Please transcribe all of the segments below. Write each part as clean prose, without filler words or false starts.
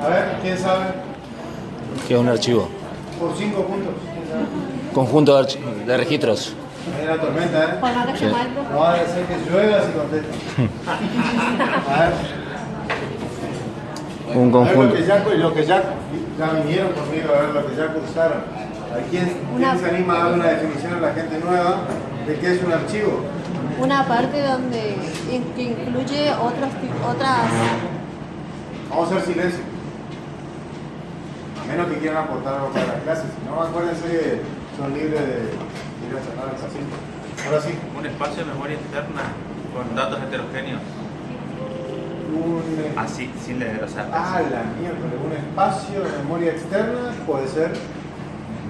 A ver, ¿quién sabe? ¿Qué es un archivo? Por 5 puntos. Conjunto de registros. Hay una tormenta, ¿eh? Por nada que Sí. se mal, No va a ser que llueva si contesta. A ver. Un A ver conjunto. lo que ya vinieron conmigo, a ver lo que ya cursaron. ¿A quién se anima a dar una definición a la gente nueva de qué es un archivo? una parte donde que incluye otras. Vamos a hacer silencio. A menos que quieran aportar algo para las clases. Si no, acuérdense que son libres de ir a cerrar el paciente. Ahora sí. Un espacio de memoria interna con datos heterogéneos. Así, sin leer, o sea. La mierda, un espacio de memoria externa puede ser.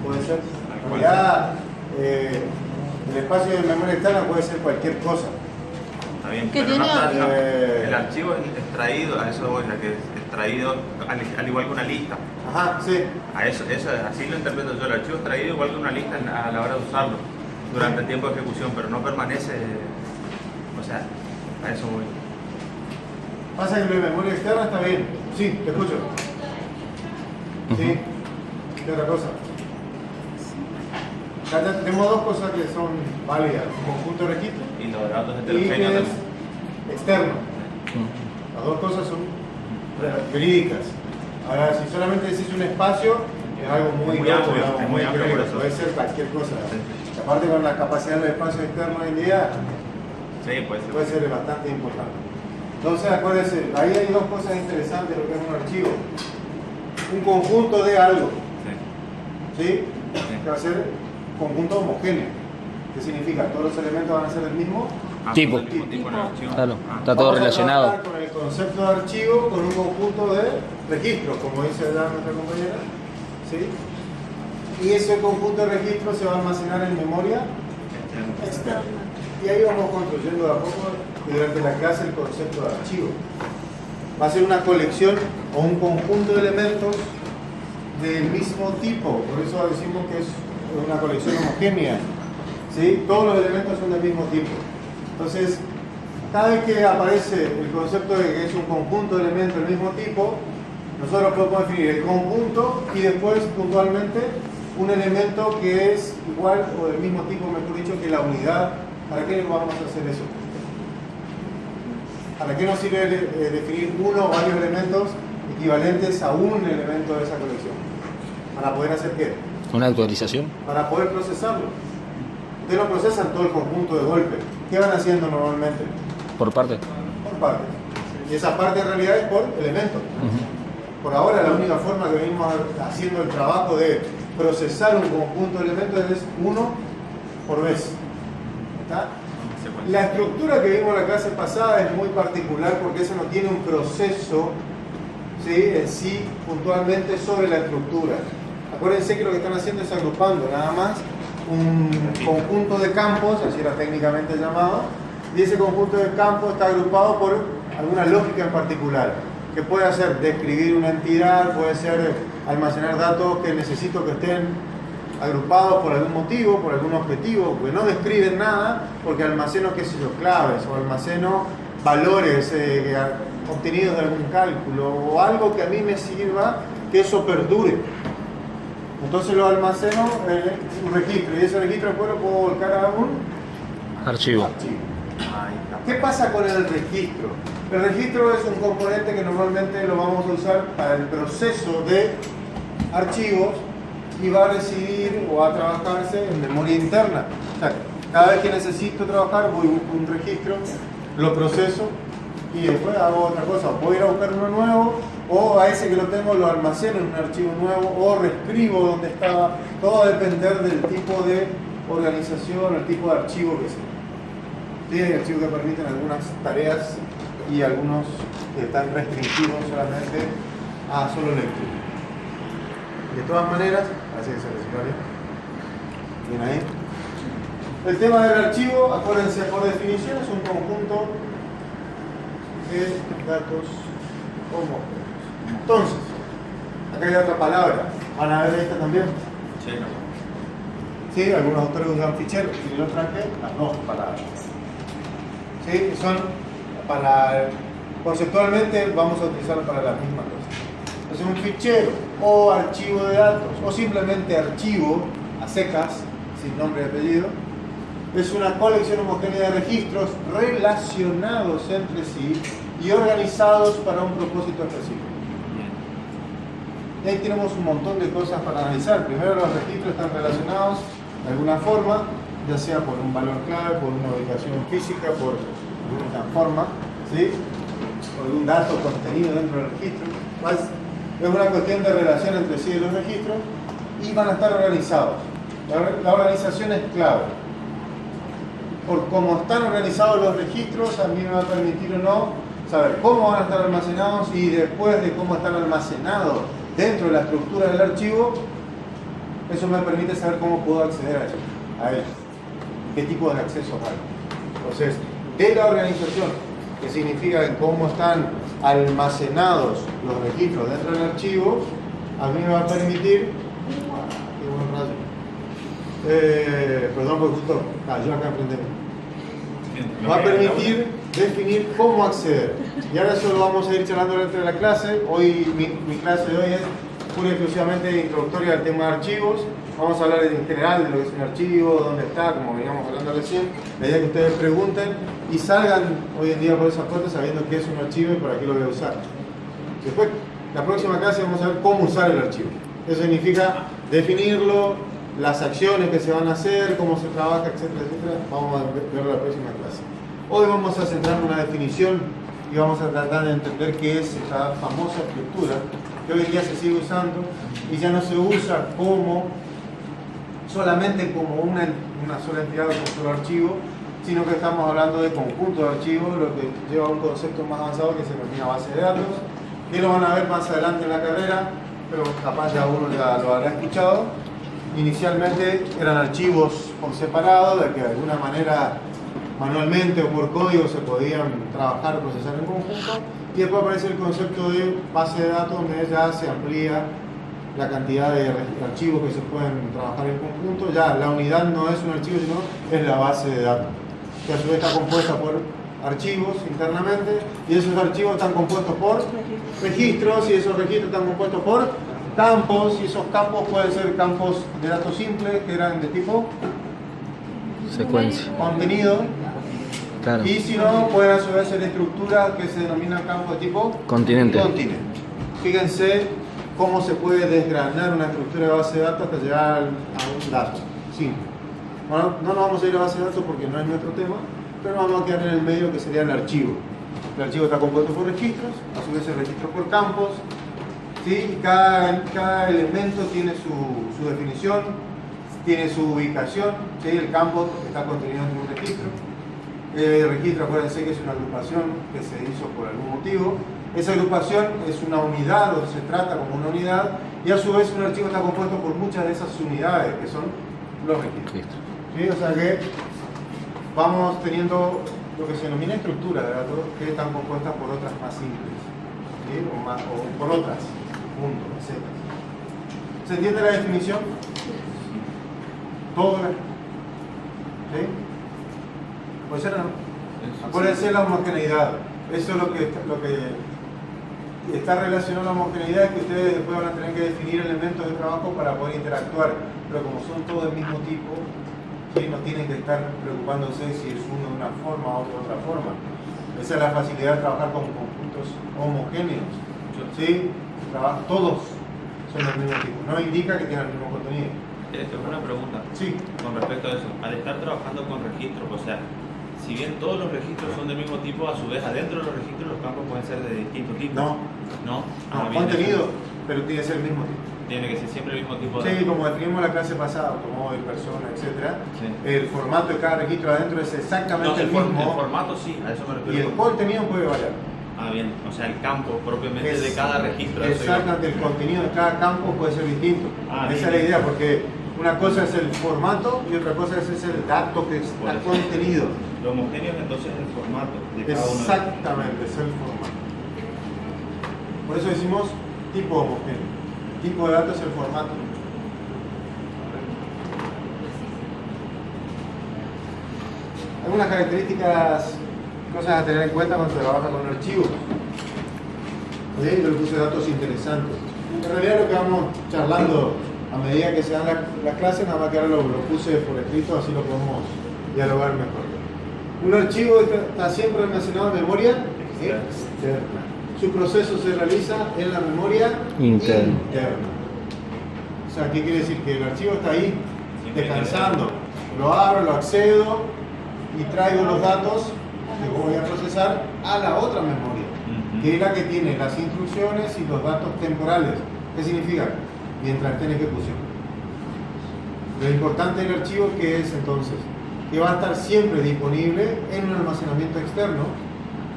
En realidad, el espacio de memoria externa puede ser cualquier cosa. Está bien, ¿Qué pero no tiene? está, el archivo es extraído, a eso voy, que es extraído al igual que una lista. Ajá, sí. A eso, así lo interpreto yo, el archivo extraído igual que una lista a la hora de usarlo durante el tiempo de ejecución, pero no permanece, o sea, a eso voy. Pasa que lo de memoria externa está bien. Sí, te escucho. Sí. ¿Qué otra cosa? Acá tenemos dos cosas que son válidas. Un conjunto de registros Y los datos y heterogéneos que es también. externo. Las dos cosas son verídicas. Ahora, si solamente decís un espacio, es algo muy Muy loco, amplio, digamos, es muy amplio increíble. por eso. Puede ser cualquier cosa. Sí. Y aparte con la capacidad del espacio externo hoy en día, Sí, puede ser bastante importante. Entonces, acuérdense, ahí hay dos cosas interesantes de lo que es un archivo. Un conjunto de algo, ¿sí? Que va a ser conjunto homogéneo. ¿Qué significa? Todos los elementos van a ser el mismo Tipo. El mismo tipo en el archivo. Claro, Ah. está todo Vamos a relacionado. trabajar con el concepto de archivo con un conjunto de registros, como dice ya nuestra compañera, ¿sí? Y ese conjunto de registros se va a almacenar en memoria externa. Y ahí vamos construyendo de a poco durante la clase el concepto de archivo. Va a ser una colección o un conjunto de elementos del mismo tipo, por eso decimos que es una colección homogénea, ¿sí? Todos los elementos son del mismo tipo. Entonces, cada vez que aparece el concepto de que es un conjunto de elementos del mismo tipo, nosotros podemos definir el conjunto y después puntualmente un elemento que es igual o del mismo tipo, mejor dicho, que la unidad. ¿Para qué vamos a hacer eso? ¿Para qué nos sirve definir uno o varios elementos equivalentes a un elemento de esa colección? ¿Para poder hacer qué? Una actualización. Para poder procesarlo. Ustedes no procesan todo el conjunto de golpe. ¿Qué van haciendo normalmente? Por parte. Por partes. Y esa parte en realidad es por elementos. Por ahora la única forma que venimos haciendo el trabajo de procesar un conjunto de elementos es uno por vez. ¿Está? La estructura que vimos en la clase pasada es muy particular porque eso no tiene un proceso, ¿sí? En sí puntualmente sobre la estructura. Acuérdense que lo que están haciendo es agrupando nada más un conjunto de campos, así era técnicamente llamado, y ese conjunto de campos está agrupado por alguna lógica en particular, que puede ser describir una entidad, puede ser almacenar datos que necesito que estén agrupados por algún motivo, por algún objetivo, que no describen nada, porque almaceno, qué sé yo, claves, o almaceno valores obtenidos de algún cálculo, o algo que a mí me sirva que eso perdure. Entonces lo almaceno en un registro, y ese registro después lo puedo volcar a un Archivo. archivo. ¿Qué pasa con el registro? El registro es un componente que normalmente lo vamos a usar para el proceso de archivos y va a residir o a trabajarse en memoria interna. O sea, cada vez que necesito trabajar voy a buscar un registro, lo proceso y después hago otra cosa. Puedo ir a buscar uno nuevo o a ese que lo tengo lo almaceno en un archivo nuevo o reescribo donde estaba. Todo va a depender del tipo de organización, el tipo de archivo que sea. Sí, hay archivos que permiten algunas tareas y algunos que están restringidos solamente a solo lectura. De todas maneras, así es el escenario. Bien ahí. El tema del archivo, acuérdense, por definición es un conjunto de datos homogéneos. Entonces, Acá hay otra palabra. ¿Van a ver esta también? Sí, no. Sí, algunos autores usan fichero y yo traje las dos palabras. Sí, son para. Conceptualmente vamos a utilizarlo para la misma cosa. Entonces, un fichero o archivo de datos o simplemente archivo a secas, sin nombre y apellido, es una colección homogénea de registros relacionados entre sí y organizados para un propósito específico. Y ahí tenemos un montón de cosas para analizar. Primero, los registros están relacionados de alguna forma, ya sea por un valor clave, por una ubicación física, por alguna forma, ¿sí? Por algún dato contenido dentro del registro. Es una cuestión de relación entre sí de los registros y van a estar organizados. La organización es clave. Por cómo están organizados los registros, a mí me va a permitir o no saber cómo van a estar almacenados y después de cómo están almacenados dentro de la estructura del archivo, eso me permite saber cómo puedo acceder a ellos, qué tipo de acceso hay. Entonces, de la organización, que significa cómo están almacenados los registros dentro del archivo, a mí me va a permitir, qué buen rayo, perdón por justo, yo acá enfrente de mí. Me va a permitir definir cómo acceder. Y ahora eso lo vamos a ir charlando dentro de la clase. Hoy mi clase de hoy es pura y exclusivamente introductoria al tema de archivos. Vamos a hablar en general de lo que es un archivo, dónde está, como veníamos hablando recién. La idea es que ustedes pregunten y salgan hoy en día por esas puertas sabiendo qué es un archivo y para qué lo voy a usar. Después, la próxima clase vamos a ver cómo usar el archivo. Eso significa definirlo, las acciones que se van a hacer, cómo se trabaja, etcétera, etcétera. Vamos a verlo en la próxima clase. Hoy vamos a centrarnos en una definición y vamos a tratar de entender qué es esa famosa estructura que hoy en día se sigue usando y ya no se usa como solamente como una sola entidad o un solo archivo, sino que estamos hablando de conjunto de archivos, lo que lleva a un concepto más avanzado que se denomina base de datos, que lo van a ver más adelante en la carrera, pero capaz ya uno ya lo habrá escuchado. Inicialmente eran archivos por separado, de que de alguna manera manualmente o por código se podían trabajar o procesar en conjunto, y después aparece el concepto de base de datos, donde ya se amplía la cantidad de archivos que se pueden trabajar en conjunto. Ya la unidad no es un archivo, sino es la base de datos, que a su vez está compuesta por archivos internamente, y esos archivos están compuestos por registros, y esos registros están compuestos por campos, y esos campos pueden ser campos de datos simples, que eran de tipo Secuencia. contenido, Claro. y si no, pueden a su vez ser estructuras que se denominan campos de tipo Continente. Fíjense cómo se puede desgranar una estructura de base de datos hasta llegar a un dato simple. Bueno, no nos vamos a ir a base de datos porque no es nuestro tema, pero vamos a quedar en el medio, que sería el archivo. El archivo está compuesto por registros, a su vez el registro por campos, ¿sí? Y cada elemento tiene su definición, tiene su ubicación, ¿sí? El campo está contenido en un registro. El registro, acuérdense que es una agrupación que se hizo por algún motivo. Esa agrupación es una unidad, o se trata como una unidad, y a su vez un archivo está compuesto por muchas de esas unidades, que son los registros. ¿Sí? O sea que vamos teniendo lo que se denomina estructura de datos, que están compuestas por otras más simples, ¿sí? o por otras, puntos, etc. ¿Se entiende la definición? ¿Todo? ¿Sí? Puede ser, ¿no? Acuérdense la homogeneidad. Eso es lo que está relacionado a la homogeneidad, es que ustedes después van a tener que definir elementos de trabajo para poder interactuar, pero como son todos del mismo tipo, ¿sí? No tienen que estar preocupándose si es uno de una forma o otro de otra forma. Esa es la facilidad de trabajar con conjuntos homogéneos, ¿sí? Todos son del mismo tipo, no indica que tengan el mismo contenido. Tengo una pregunta. Sí. Con respecto a eso, al estar trabajando con registros, o sea, si bien todos los registros son del mismo tipo, a su vez adentro de los registros los campos pueden ser de distinto tipo. No. ¿No? Bien, contenido, pero tiene que ser el mismo tipo. Tiene que ser siempre el mismo tipo de... Sí, como definimos la clase pasada, automóvil, persona, etc. Sí. El formato de cada registro adentro es exactamente el mismo. El formato sí, a eso me refiero. Y el contenido puede variar. Bien, o sea, el campo propiamente de cada registro. Exactamente, el contenido de cada campo puede ser distinto. Esa bien. es la idea, porque una cosa es el formato y otra cosa es el dato que está contenido. Lo homogéneo es entonces el formato de cada uno. Exactamente, es el formato. Por eso decimos tipo homogéneo. tipo de dato es el formato. Algunas características, cosas a tener en cuenta cuando se trabaja con un archivo. ¿Sí? Yo le puse datos interesantes. En realidad lo que vamos charlando a medida que se dan las clases, nada más que ahora lo puse por escrito, así lo podemos dialogar mejor. Un archivo está siempre almacenado en memoria externa. Su proceso se realiza en la memoria interna. O sea, ¿qué quiere decir? Que el archivo está ahí descansando. Lo abro, lo accedo y traigo los datos que voy a procesar a la otra memoria, que es la que tiene las instrucciones y los datos temporales. ¿Qué significa? Mientras esté en ejecución. Lo importante del archivo, ¿qué es entonces? Que va a estar siempre disponible en un almacenamiento externo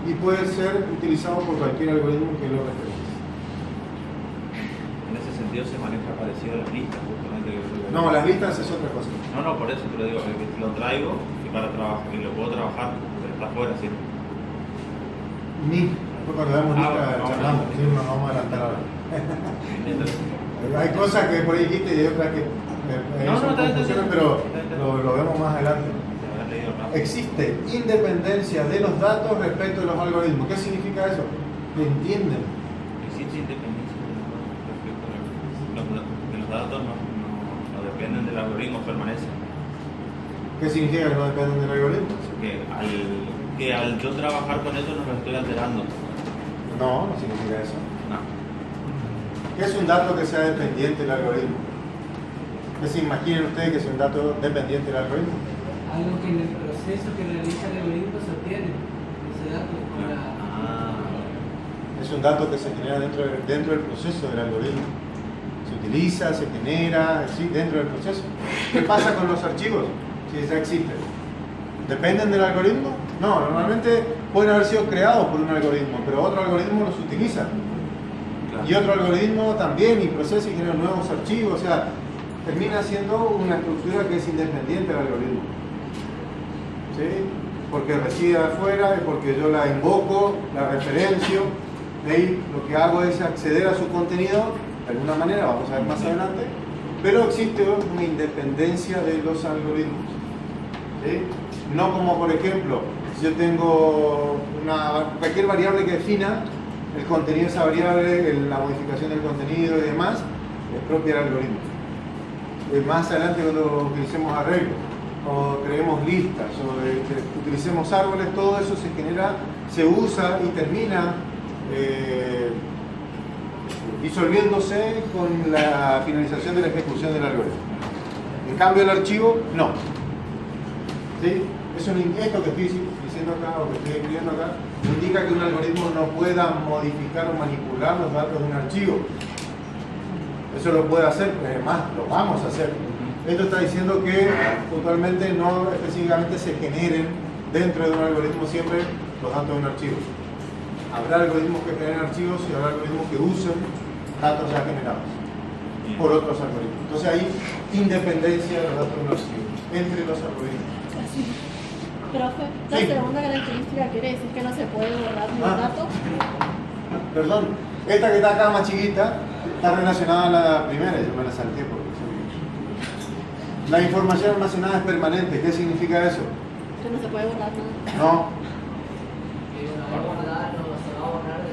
y puede ser utilizado por cualquier algoritmo que lo requiera. En ese sentido se maneja parecido a las listas, justamente. No, las listas es otra cosa. No, por eso te lo digo, que lo traigo y para trabajar, que lo puedo trabajar, pero está afuera, ¿sí? Ni, después cuando veamos lista charlamos, ¿sí? No nos vamos a adelantar ahora. Hay cosas que por ahí dijiste y hay otras que son confusiones, pero lo vemos más adelante. Existe independencia de los datos respecto de los algoritmos. ¿Qué significa eso? ¿Me entienden? Existe independencia de los datos respecto a los datos no dependen del algoritmo, permanecen. ¿Qué significa que no dependen del algoritmo? Que al yo trabajar con eso no lo estoy alterando. No, no significa eso. No. ¿Qué es un dato que sea dependiente del algoritmo? ¿Qué se imaginen ustedes que es un dato dependiente del algoritmo? Algo que en el proceso que realiza el algoritmo se obtiene, ese dato. Es un dato que se genera dentro del proceso del algoritmo. Se utiliza, se genera, sí, dentro del proceso. ¿Qué pasa con los archivos? Si ya existen. ¿Dependen del algoritmo? No, normalmente pueden haber sido creados por un algoritmo, pero otro algoritmo los utiliza. Y otro algoritmo también, y procesa y genera nuevos archivos. O sea, termina siendo una estructura que es independiente del algoritmo. ¿Sí? Porque reside afuera y porque yo la invoco, la referencio. De ahí lo que hago es acceder a su contenido de alguna manera, vamos a ver más adelante, pero existe una independencia de los algoritmos. ¿Sí? No como por ejemplo, si yo tengo cualquier variable que defina el contenido de esa variable, la modificación del contenido y demás, es propia del algoritmo. Más adelante cuando utilicemos arreglos, o creemos listas, o utilicemos árboles, todo eso se genera, se usa y termina disolviéndose con la finalización de la ejecución del algoritmo. En cambio el archivo, no. ¿Sí? Esto que estoy diciendo acá o que estoy escribiendo acá indica que un algoritmo no pueda modificar o manipular los datos de un archivo. Eso lo puede hacer, además lo vamos a hacer. Esto está diciendo que puntualmente no específicamente se generen dentro de un algoritmo siempre los datos de un archivo. Habrá algoritmos que generen archivos y habrá algoritmos que usen datos ya generados por otros algoritmos. Entonces hay independencia de los datos de un archivo entre los algoritmos. Profe, la segunda característica quiere decir que no se puede borrar un dato. Perdón, esta que está acá más chiquita está relacionada a la primera, yo me la salté porque la información almacenada es permanente. ¿Qué significa eso? Que no se puede borrar nada. No.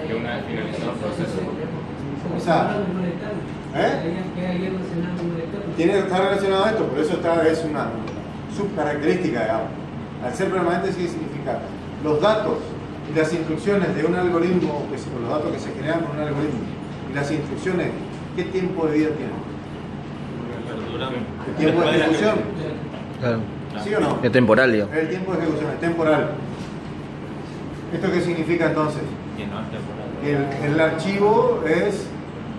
Que una vez finalizado el proceso. O sea, está relacionado a esto, por eso es una subcaracterística, digamos. Al ser permanente, ¿qué significa? Los datos y las instrucciones de un algoritmo, o los datos que se crean con un algoritmo, y las instrucciones, ¿qué tiempo de vida tienen? ¿El tiempo de ejecución? Claro. ¿Sí o no? Es temporal, digo. El tiempo de ejecución es temporal. ¿Esto qué significa entonces? Que no es temporal. Que el archivo es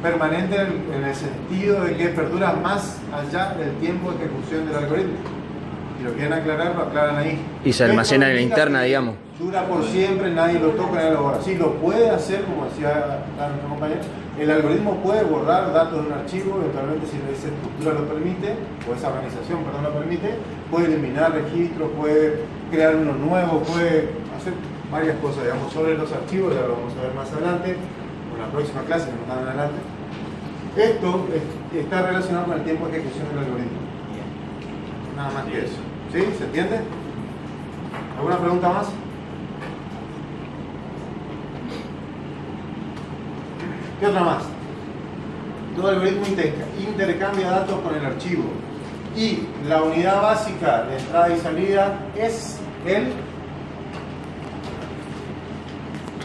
permanente en el sentido de que perdura más allá del tiempo de ejecución del algoritmo. Si lo quieren aclarar, lo aclaran ahí. Y se almacena en la interna, digamos. Dura por siempre, nadie lo toca, nadie lo borra. Sí, lo puede hacer, como decía nuestro compañero. El algoritmo puede borrar datos de un archivo, eventualmente si esa estructura lo permite, o esa organización, perdón, lo permite, puede eliminar registros, puede crear uno nuevo, puede hacer varias cosas, digamos, sobre los archivos, ya lo vamos a ver más adelante, o en la próxima clase, que nos dan adelante. Esto está relacionado con el tiempo de ejecución del algoritmo. Nada más que eso. ¿Sí? ¿Se entiende? ¿Alguna pregunta más? ¿Qué otra más? Todo algoritmo intercambia datos con el archivo. Y la unidad básica de entrada y salida es el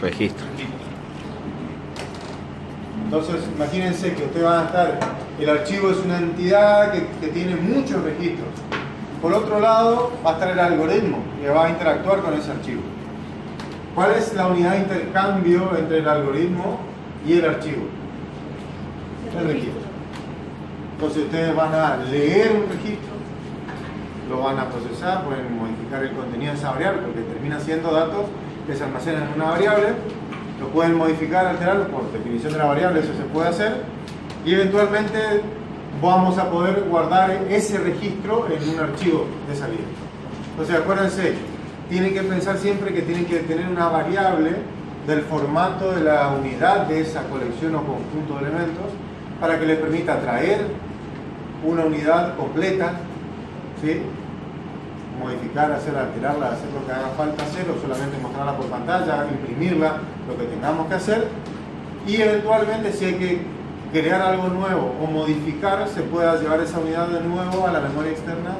Registro. Entonces, imagínense que ustedes van a estar, el archivo es una entidad que tiene muchos registros. Por otro lado, va a estar el algoritmo que va a interactuar con ese archivo. ¿Cuál es la unidad de intercambio entre el algoritmo y el archivo? El registro. Entonces, ustedes van a leer un registro, lo van a procesar, pueden modificar el contenido de esa variable, porque termina siendo datos que se almacenan en una variable. Lo pueden modificar, alterar por definición de la variable, eso se puede hacer, y eventualmente vamos a poder guardar ese registro en un archivo de salida. Entonces acuérdense, tienen que pensar siempre que tienen que tener una variable del formato de la unidad de esa colección o conjunto de elementos para que les permita traer una unidad completa, ¿sí? Modificar, hacer, alterarla, hacer lo que haga falta hacer, o solamente mostrarla por pantalla, imprimirla, lo que tengamos que hacer, y eventualmente si hay que crear algo nuevo o modificar, se pueda llevar esa unidad de nuevo a la memoria externa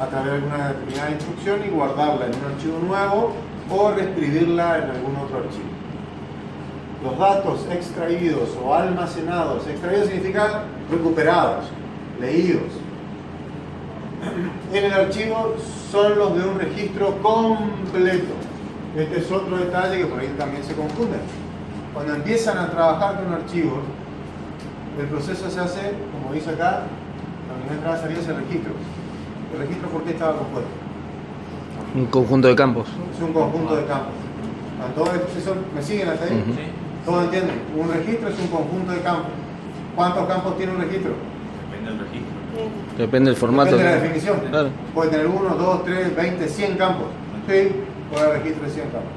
a través de alguna determinada instrucción y guardarla en un archivo nuevo o reescribirla en algún otro archivo. Los datos extraídos o almacenados, extraídos significa recuperados, leídos, en el archivo son los de un registro completo. Este es otro detalle que por ahí también se confunde. Cuando empiezan a trabajar con archivos, el proceso se hace, como dice acá, la unidad de entrada y salida es el registro. ¿El registro por qué estaba compuesto? Un conjunto de campos. Es un conjunto de campos. ¿Todo eso me siguen hasta ahí? ¿Todos entienden? Un registro es un conjunto de campos. ¿Cuántos campos tiene un registro? Depende del registro. Depende del formato. Depende de la definición. Claro. Puede tener 1, 2, 3, 20, 100 campos. Sí, puede haber registro de 100 campos.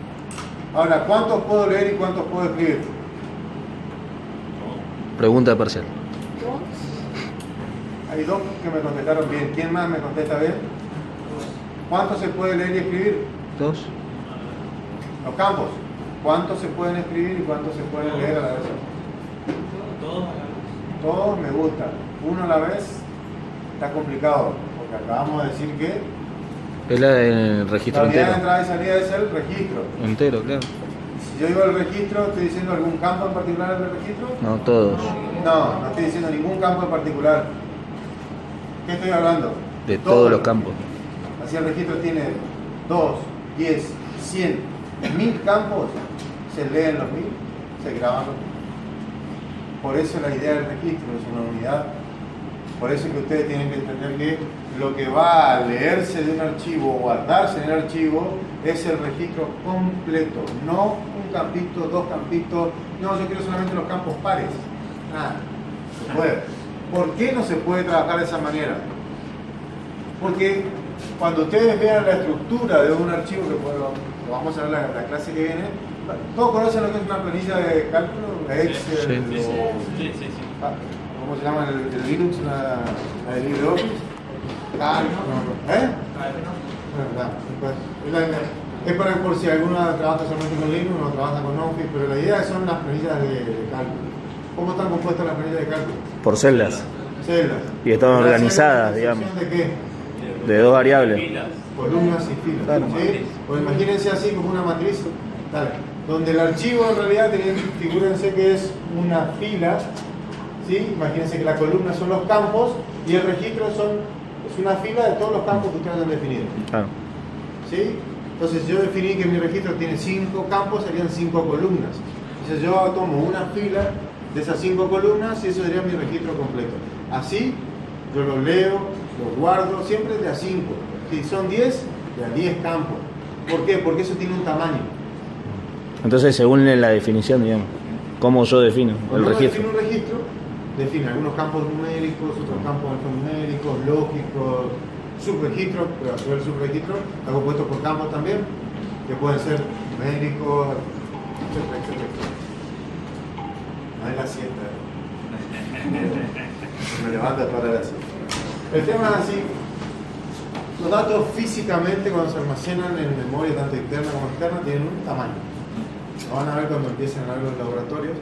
Ahora, ¿cuántos puedo leer y cuántos puedo escribir? Pregunta parcial. Hay dos que me contestaron bien. ¿Quién más me contesta bien? ¿Cuántos se puede leer y escribir? 2. Los campos. ¿Cuántos se pueden escribir y cuántos se pueden leer a la vez? Todos. Todos me gustan. Uno a la vez está complicado, porque acabamos de decir que Es la del registro la unidad de entero. entrada y salida es el registro. Entero, claro. Si yo digo el registro, ¿estoy diciendo algún campo en particular del registro? No, todos. No, no estoy diciendo ningún campo en particular. ¿Qué estoy hablando? De todos los campos. Así el registro tiene 2, 10, 100, 1000 campos, se leen los 1000, se graban los 1000. Por eso la idea del registro es una unidad. Por eso es que ustedes tienen que entender que lo que va a leerse de un archivo o guardarse en el archivo es el registro completo, no un campito, dos campitos. No, yo quiero solamente los campos pares. Nada, se puede. ¿Por qué no se puede trabajar de esa manera? Porque cuando ustedes vean la estructura de un archivo, que lo vamos a ver la clase que viene, todos conocen lo que es una planilla de cálculo, Excel, Sí. o, ¿cómo se llama el Linux? La de LibreOffice. ¿Eh? Es para por si alguno trabaja solamente con Linux o trabaja con Office, pero la idea son las planillas de cálculo. ¿Cómo están compuestas las planillas de cálculo? Por celdas. Celdas. Y están ¿Para hacer organizadas, una digamos. sección de qué? De 2 variables. Columnas y filas. Claro. ¿Sí? O imagínense así como una matriz, dale, donde el archivo en realidad, figúrense que es una fila, ¿sí? Imagínense que la columna son los campos y el registro es una fila de todos los campos que ustedes han definido. Claro. ¿Sí? Entonces yo definí que mi registro tiene 5 campos, serían 5 columnas. Entonces yo tomo una fila de esas 5 columnas y eso sería mi registro completo. Así yo lo leo, lo guardo, siempre de a 5. Si son 10, de a 10 campos. ¿Por qué? Porque eso tiene un tamaño. Entonces, según la definición, digamos, ¿cómo yo defino Cuando el uno registro? define un registro, define algunos campos numéricos, otros campos alfanuméricos, lógicos, subregistros, pero a su vez el subregistro está compuesto por campos también, que pueden ser numéricos, etcétera, etcétera. No es la siesta. Me levanta para hablar así. El tema es así. Los datos físicamente cuando se almacenan en memoria tanto interna como externa tienen un tamaño. Lo van a ver cuando empiecen a ver los laboratorios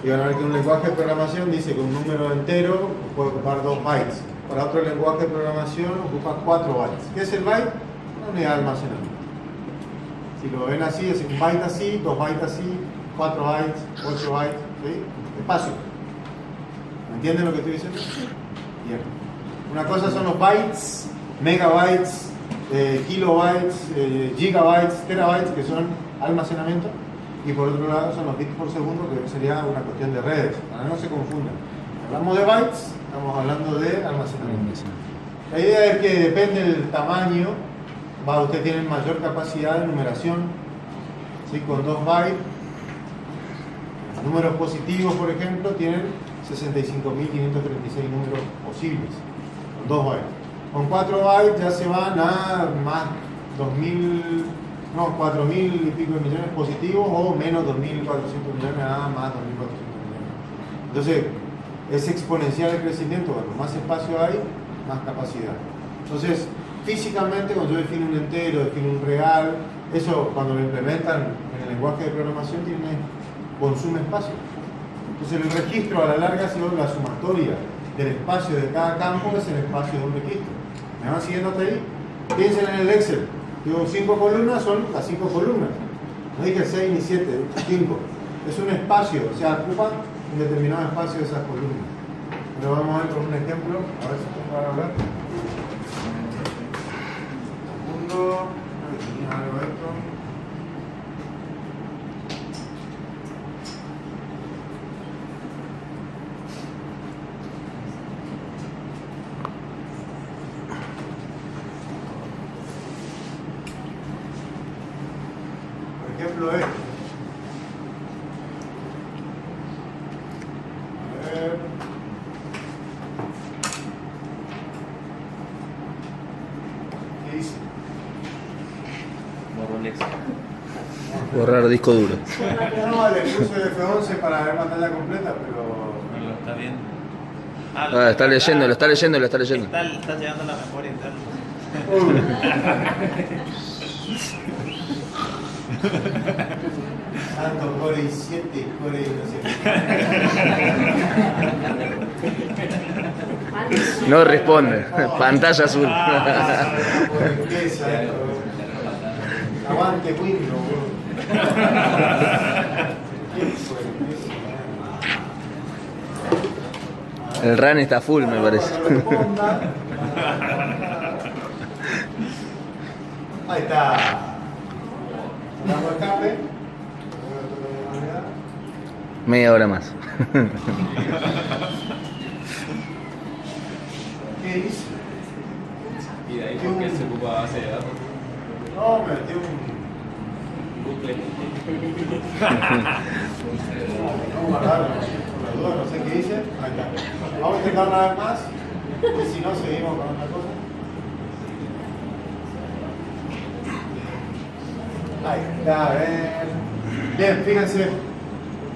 y van a ver que un lenguaje de programación dice que un número entero puede ocupar 2 bytes. Para otro lenguaje de programación ocupa 4 bytes. ¿Qué es el byte? Una unidad de almacenamiento. Si lo ven así, es un byte así, 2 bytes así, 4 bytes, 8 bytes, ¿sí? Espacio. ¿Me entienden lo que estoy diciendo? Bien. Una cosa son los bytes, megabytes, kilobytes, gigabytes, terabytes, que son almacenamiento, y por otro lado son los bits por segundo, que sería una cuestión de redes, para que no se confundan. Hablamos de bytes, estamos hablando de almacenamiento. La idea es que depende del tamaño, usted tiene mayor capacidad de numeración, ¿sí? Con 2 bytes. Números positivos, por ejemplo, tienen 65.536 números posibles, con 2 bytes. Con 4 bytes ya se van a más 4.000 y pico de millones positivos o menos 2.400 millones a más 2.400 millones. Entonces, es exponencial el crecimiento, cuanto más espacio hay, más capacidad. Entonces, físicamente, cuando yo defino un entero, defino un real, eso cuando lo implementan en el lenguaje de programación consume espacio. Entonces el registro a la larga ha sido la sumatoria del espacio de cada campo, es el espacio de un registro. ¿Me van siguiendo hasta ahí? Piensen en el Excel. Digo, 5 columnas son las 5 columnas. No dije 6 ni 7, 5. Es un espacio, o sea, ocupa un determinado espacio de esas columnas. Pero vamos a ver con un ejemplo, a ver si puedo hablar. Segundo, tenía algo de esto. Por ejemplo, esto. A ver. ¿Qué dice? Borrar disco duro. No, le puse F11 para ver pantalla completa, pero... No lo está viendo. Ah, está leyendo, lo está leyendo, lo está leyendo. Está llegando a la memoria interna. Tanto core y 7, core y no sé. No responde. Pantalla azul. Aguante Windows. El RAN está full, me parece. Ahí está. Damos escape. Media hora más. ¿Qué dice? ¿Y de ahí por qué se ocupa base de datos? No, me metí un... Bucle. No, guardarlo, por la duda, no sé qué dice. Ahí está. Vamos a intentar una vez más. Y si no, seguimos con otra cosa. Ahí está, a ver. Bien, fíjense.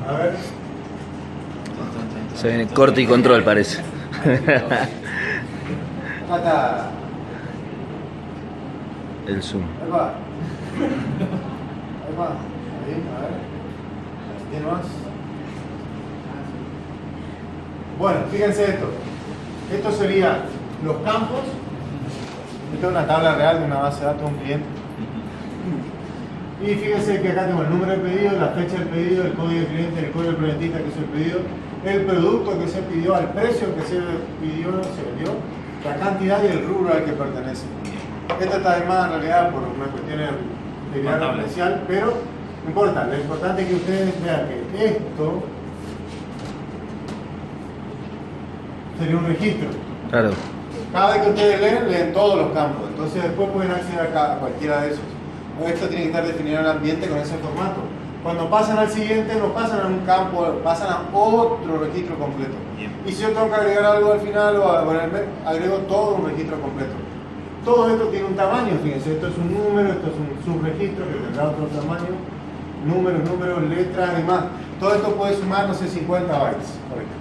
A ver. Se viene corte y control, parece. Acá está. El zoom. Ahí va. Ahí va. Ahí, a ver. ¿Tiene más? Bueno, fíjense esto. Esto serían los campos. Esta es una tabla real de una base de datos de un cliente. Y fíjense que acá tengo el número de pedido, la fecha del pedido, el código del cliente, el código del proyectista que hizo el pedido, el producto que se pidió, al precio que se pidió, se vendió, la cantidad y el rubro al que pertenece. Esta está además en realidad por una cuestión de grado especial, pero no importa. Lo importante es que ustedes vean que esto sería un registro. Claro. Cada vez que ustedes leen, leen todos los campos. Entonces después pueden acceder a cualquiera de esos. Esto tiene que estar definido en el ambiente con ese formato. Cuando pasan al siguiente, no pasan a un campo, pasan a otro registro completo. Bien. Y si yo tengo que agregar algo al final o agrego todo un registro completo. Todo esto tiene un tamaño, fíjense, esto es un número, esto es un subregistro que tendrá otro tamaño, números, letras y más. Todo esto puede sumar, no sé, 50 bytes, por ejemplo.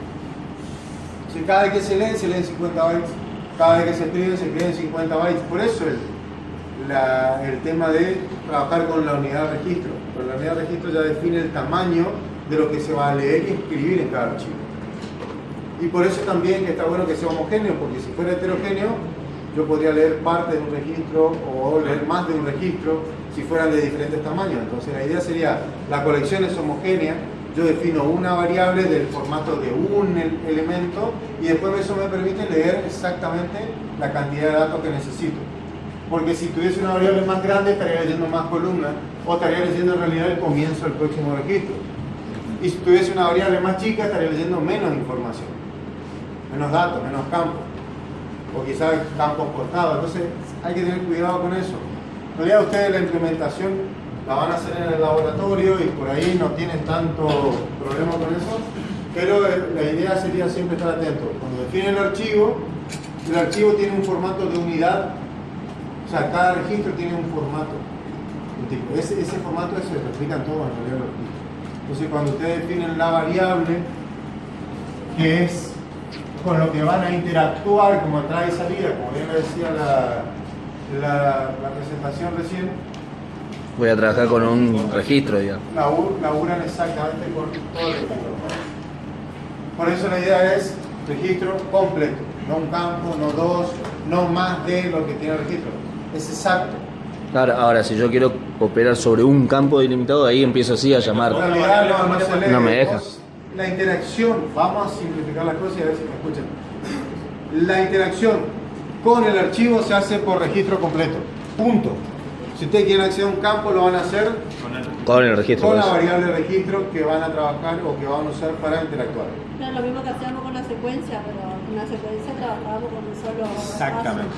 Entonces cada vez que se leen 50 bytes. Cada vez que se escriben 50 bytes. Por eso el tema de trabajar con la unidad de registro. Pero la unidad de registro ya define el tamaño de lo que se va a leer y escribir en cada archivo. Y por eso también que está bueno que sea homogéneo, porque si fuera heterogéneo, yo podría leer parte de un registro o leer más de un registro si fueran de diferentes tamaños. Entonces la idea sería, la colección es homogénea, yo defino una variable del formato de un elemento y después eso me permite leer exactamente la cantidad de datos que necesito. Porque si tuviese una variable más grande estaría leyendo más columnas o estaría leyendo en realidad el comienzo del próximo registro. Y si tuviese una variable más chica estaría leyendo menos información, menos datos, menos campos, o quizás campos cortados. Entonces hay que tener cuidado con eso. En realidad ustedes la implementación la van a hacer en el laboratorio y por ahí no tienen tanto problema con eso, pero la idea sería siempre estar atento. Cuando definen el archivo tiene un formato de unidad, o sea, cada registro tiene un formato, un tipo. Ese formato se replica en todos los registros. Entonces cuando ustedes definen la variable, que es con lo que van a interactuar como entrada y salida, como bien lo decía la presentación recién, Voy a trabajar con un registro, digamos. laburan exactamente con todo el registro. Por eso la idea es registro completo, no un campo, no dos, no más de lo que tiene el registro. Es exacto. Ahora, si yo quiero operar sobre un campo delimitado, ahí empiezo así a llamar. En realidad no se lee. No me deja. La interacción, vamos a simplificar las cosas y a ver si me escuchan. La interacción con el archivo se hace por registro completo. Punto. Si ustedes quieren acceder a un campo, lo van a hacer Con el registro. con la pues. variable de registro que van a trabajar o que van a usar para interactuar. Claro, lo mismo que hacíamos con la secuencia, pero en la secuencia trabajábamos con un solo Exactamente.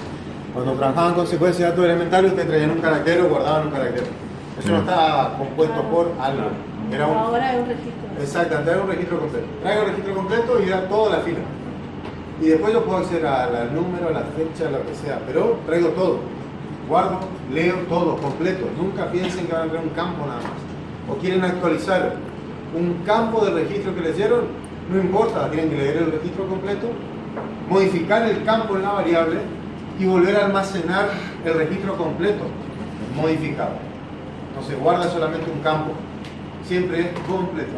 Cuando trabajaban con secuencia de datos elementales, ustedes traían un carácter o guardaban un carácter. Eso no está compuesto por algo. Era un, Ahora es un registro. exactamente, era un registro completo. Traigo el registro completo y era toda la fila. Y después yo puedo acceder al número, a la fecha, lo que sea, pero traigo todo. Guardo, leo todo, completo. Nunca piensen que van a ver un campo nada más. O quieren actualizar un campo de registro que les dieron, no importa, tienen que leer el registro completo, modificar el campo en la variable y volver a almacenar el registro completo, modificado. Entonces guarda solamente un campo, siempre es completo.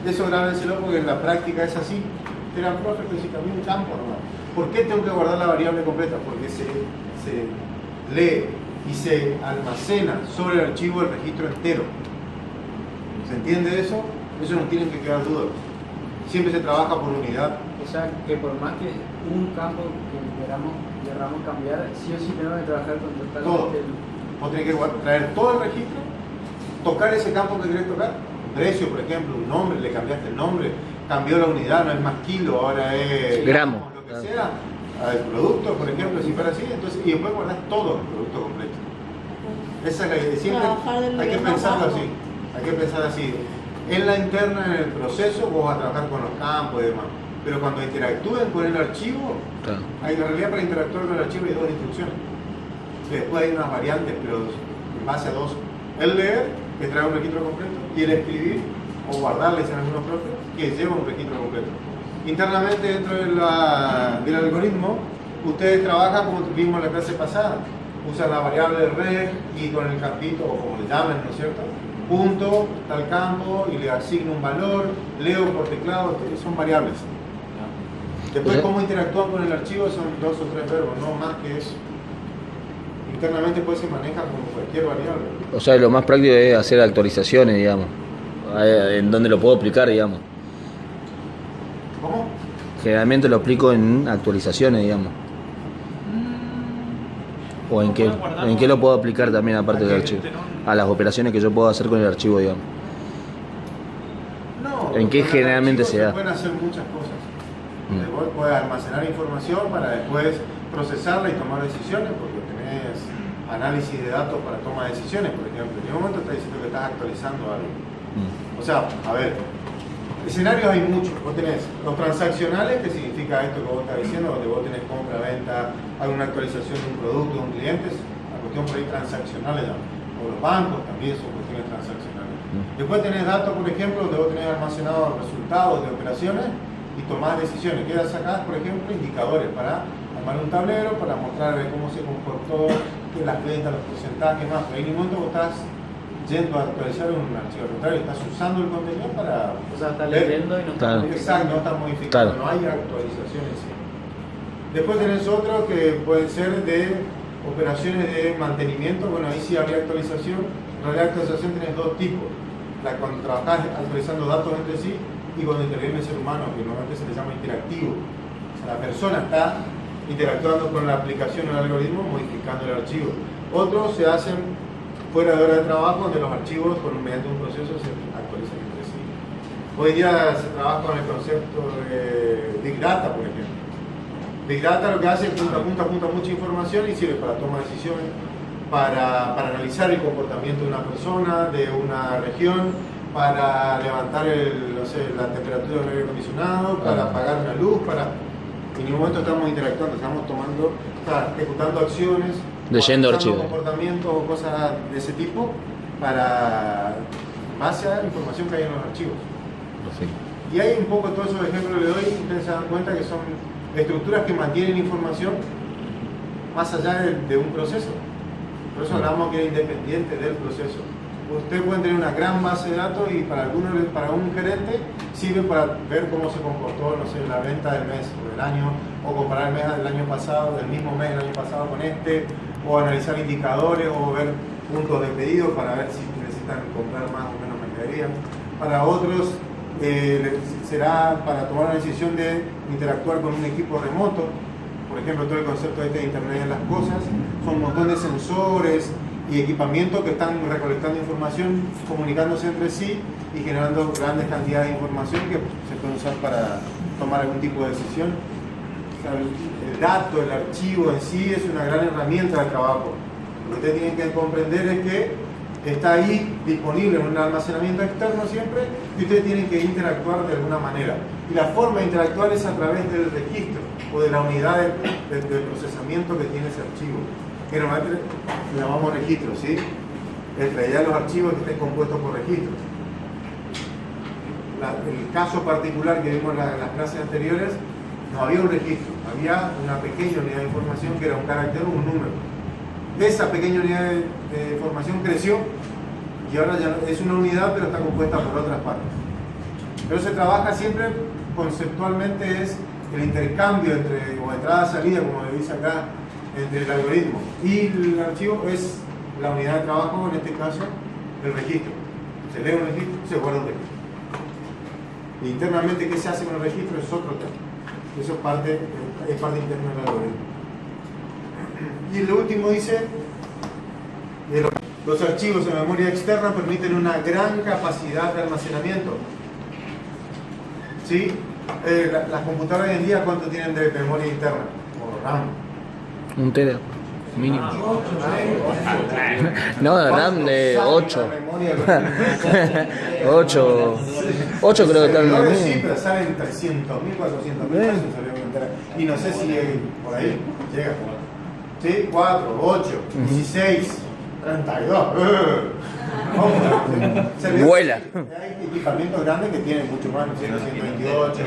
Eso grábenselo porque en la práctica es así. Eran profes que dicen un campo nomás. ¿Por qué tengo que guardar la variable completa? Porque se lee y se almacena sobre el archivo el registro entero. ¿Se entiende eso? Eso no tienen que quedar dudas. Siempre se trabaja por unidad. O sea, que por más que un campo que queramos cambiar, sí o sí tenemos que trabajar con Todo. totalmente Vos tenés que traer todo el registro, tocar ese campo que querés tocar. Un precio, por ejemplo, un nombre, le cambiaste el nombre, cambió la unidad, no es más kilo, ahora es gramo, lo que sea. Al producto, por ejemplo, si fuera así, entonces, y después guardás todo el producto completo. Esa es la idea. Siempre hay que pensarlo así. Hay que pensar así. En la interna, en el proceso, vos vas a trabajar con los campos y demás. Pero cuando interactúen con el archivo, Claro. en realidad para interactuar con el archivo hay dos instrucciones. Que después hay unas variantes, pero en base a dos. El leer, que trae un registro completo, y el escribir, o guardarles en algunos propios, que lleva un registro completo. Internamente dentro del algoritmo, ustedes trabajan como vimos en la clase pasada. Usan la variable de reg y con el campito, o como le llamen, ¿no es cierto? Punto, tal campo, y le asigno un valor, leo por teclado, son variables. Después, cómo interactúan con el archivo son 2 o 3 verbos, no más que eso. Internamente pues se maneja como cualquier variable. O sea, lo más práctico es hacer actualizaciones, digamos. En donde lo puedo aplicar, digamos. ¿Cómo? Generalmente lo aplico en actualizaciones, digamos. ¿O en qué lo puedo aplicar también aparte del archivo? A las operaciones que yo puedo hacer con el archivo, digamos. No, ¿En qué con el generalmente archivo se da? pueden hacer muchas cosas. Vos podés almacenar información para después procesarla y tomar decisiones, porque tenés análisis de datos para toma de decisiones, por ejemplo. En un momento estás diciendo que estás actualizando algo. O sea, a ver, escenarios hay muchos. Vos tenés los transaccionales, que significa esto que vos estás diciendo, donde vos tenés compra, venta, alguna actualización de un producto, de un cliente, la cuestión por ahí transaccional le llaman. O los bancos también son cuestiones transaccionales. Después tenés datos, por ejemplo, donde vos tenés almacenados resultados de operaciones, y tomás decisiones. ¿Qué sacás? Por ejemplo, indicadores para armar un tablero, para mostrar cómo se comportó las ventas, los porcentajes, más. Pero en ningún momento vos estás yendo a actualizar un archivo, al contrario, estás usando el contenido para... O sea, estás ver. leyendo y no Claro. estás Exacto, no estás modificando, Claro. no hay actualización en sí. Después tenés otro que pueden ser de operaciones de mantenimiento. Bueno, ahí sí habría actualización. En realidad, actualización tenés dos tipos. La cuando trabajás actualizando datos entre sí y cuando interviene el ser humano, que normalmente se le llama interactivo. O sea, la persona está interactuando con la aplicación o el algoritmo, modificando el archivo. Otros se hacen fuera de hora de trabajo, donde los archivos, mediante un proceso, se actualizan entre sí. Hoy día se trabaja con el concepto de Big Data, por ejemplo. Big Data lo que hace es apunta mucha información y sirve para tomar decisiones, para analizar el comportamiento de una persona, de una región, para levantar la temperatura del aire acondicionado, para apagar una luz, en ningún momento estamos interactuando, estamos ejecutando acciones, leyendo archivos, comportamientos o cosas de ese tipo para base a la información que hay en los archivos. Perfecto. Y hay un poco todos esos ejemplos que le doy, ustedes se dan cuenta que son estructuras que mantienen información más allá de un proceso. Por eso hablamos que es independiente del proceso. Ustedes pueden tener una gran base de datos y para un gerente sirve para ver cómo se comportó, no sé, la venta del mes o del año, o comparar el mes del año pasado, del mismo mes del año pasado con este, o analizar indicadores o ver puntos de pedido para ver si necesitan comprar más o menos mercadería. Para otros será para tomar la decisión de interactuar con un equipo remoto. Por ejemplo, todo el concepto de Internet de las Cosas, son un montón de sensores y equipamientos que están recolectando información, comunicándose entre sí y generando grandes cantidades de información que se pueden usar para tomar algún tipo de decisión. O sea, el dato, el archivo en sí es una gran herramienta de trabajo. Lo que ustedes tienen que comprender es que está ahí disponible en un almacenamiento externo siempre y ustedes tienen que interactuar de alguna manera. Y la forma de interactuar es a través del registro o de la unidad de procesamiento que tiene ese archivo. Que normalmente le llamamos registro, ¿sí? En realidad los archivos que estén compuestos por registros. El caso particular que vimos en las clases anteriores, no había un registro, había una pequeña unidad de información que era un carácter o un número. Esa pequeña unidad de información creció y ahora ya es una unidad pero está compuesta por otras partes. Pero se trabaja siempre conceptualmente, es el intercambio o entrada-salida, como le dice acá, entre el algoritmo y el archivo es la unidad de trabajo, en este caso el registro. Se lee un registro, se guarda un registro. E internamente, ¿qué se hace con el registro? Es otro tema. Eso es parte interna del algoritmo. Y lo último dice, los archivos en memoria externa permiten una gran capacidad de almacenamiento. ¿Sí? Las computadoras hoy en día, ¿cuánto tienen de memoria interna? O RAM. 1 tera, mínimo. No, de RAM de 8. 8 creo que están en la Sí, misma. pero salen 300.000, 400.000 pesos. Y no sé si por ahí llega. ¿Sí? 4, 8, 16, 32. Vuela. Hay equipamientos grandes que tienen mucho más, 128,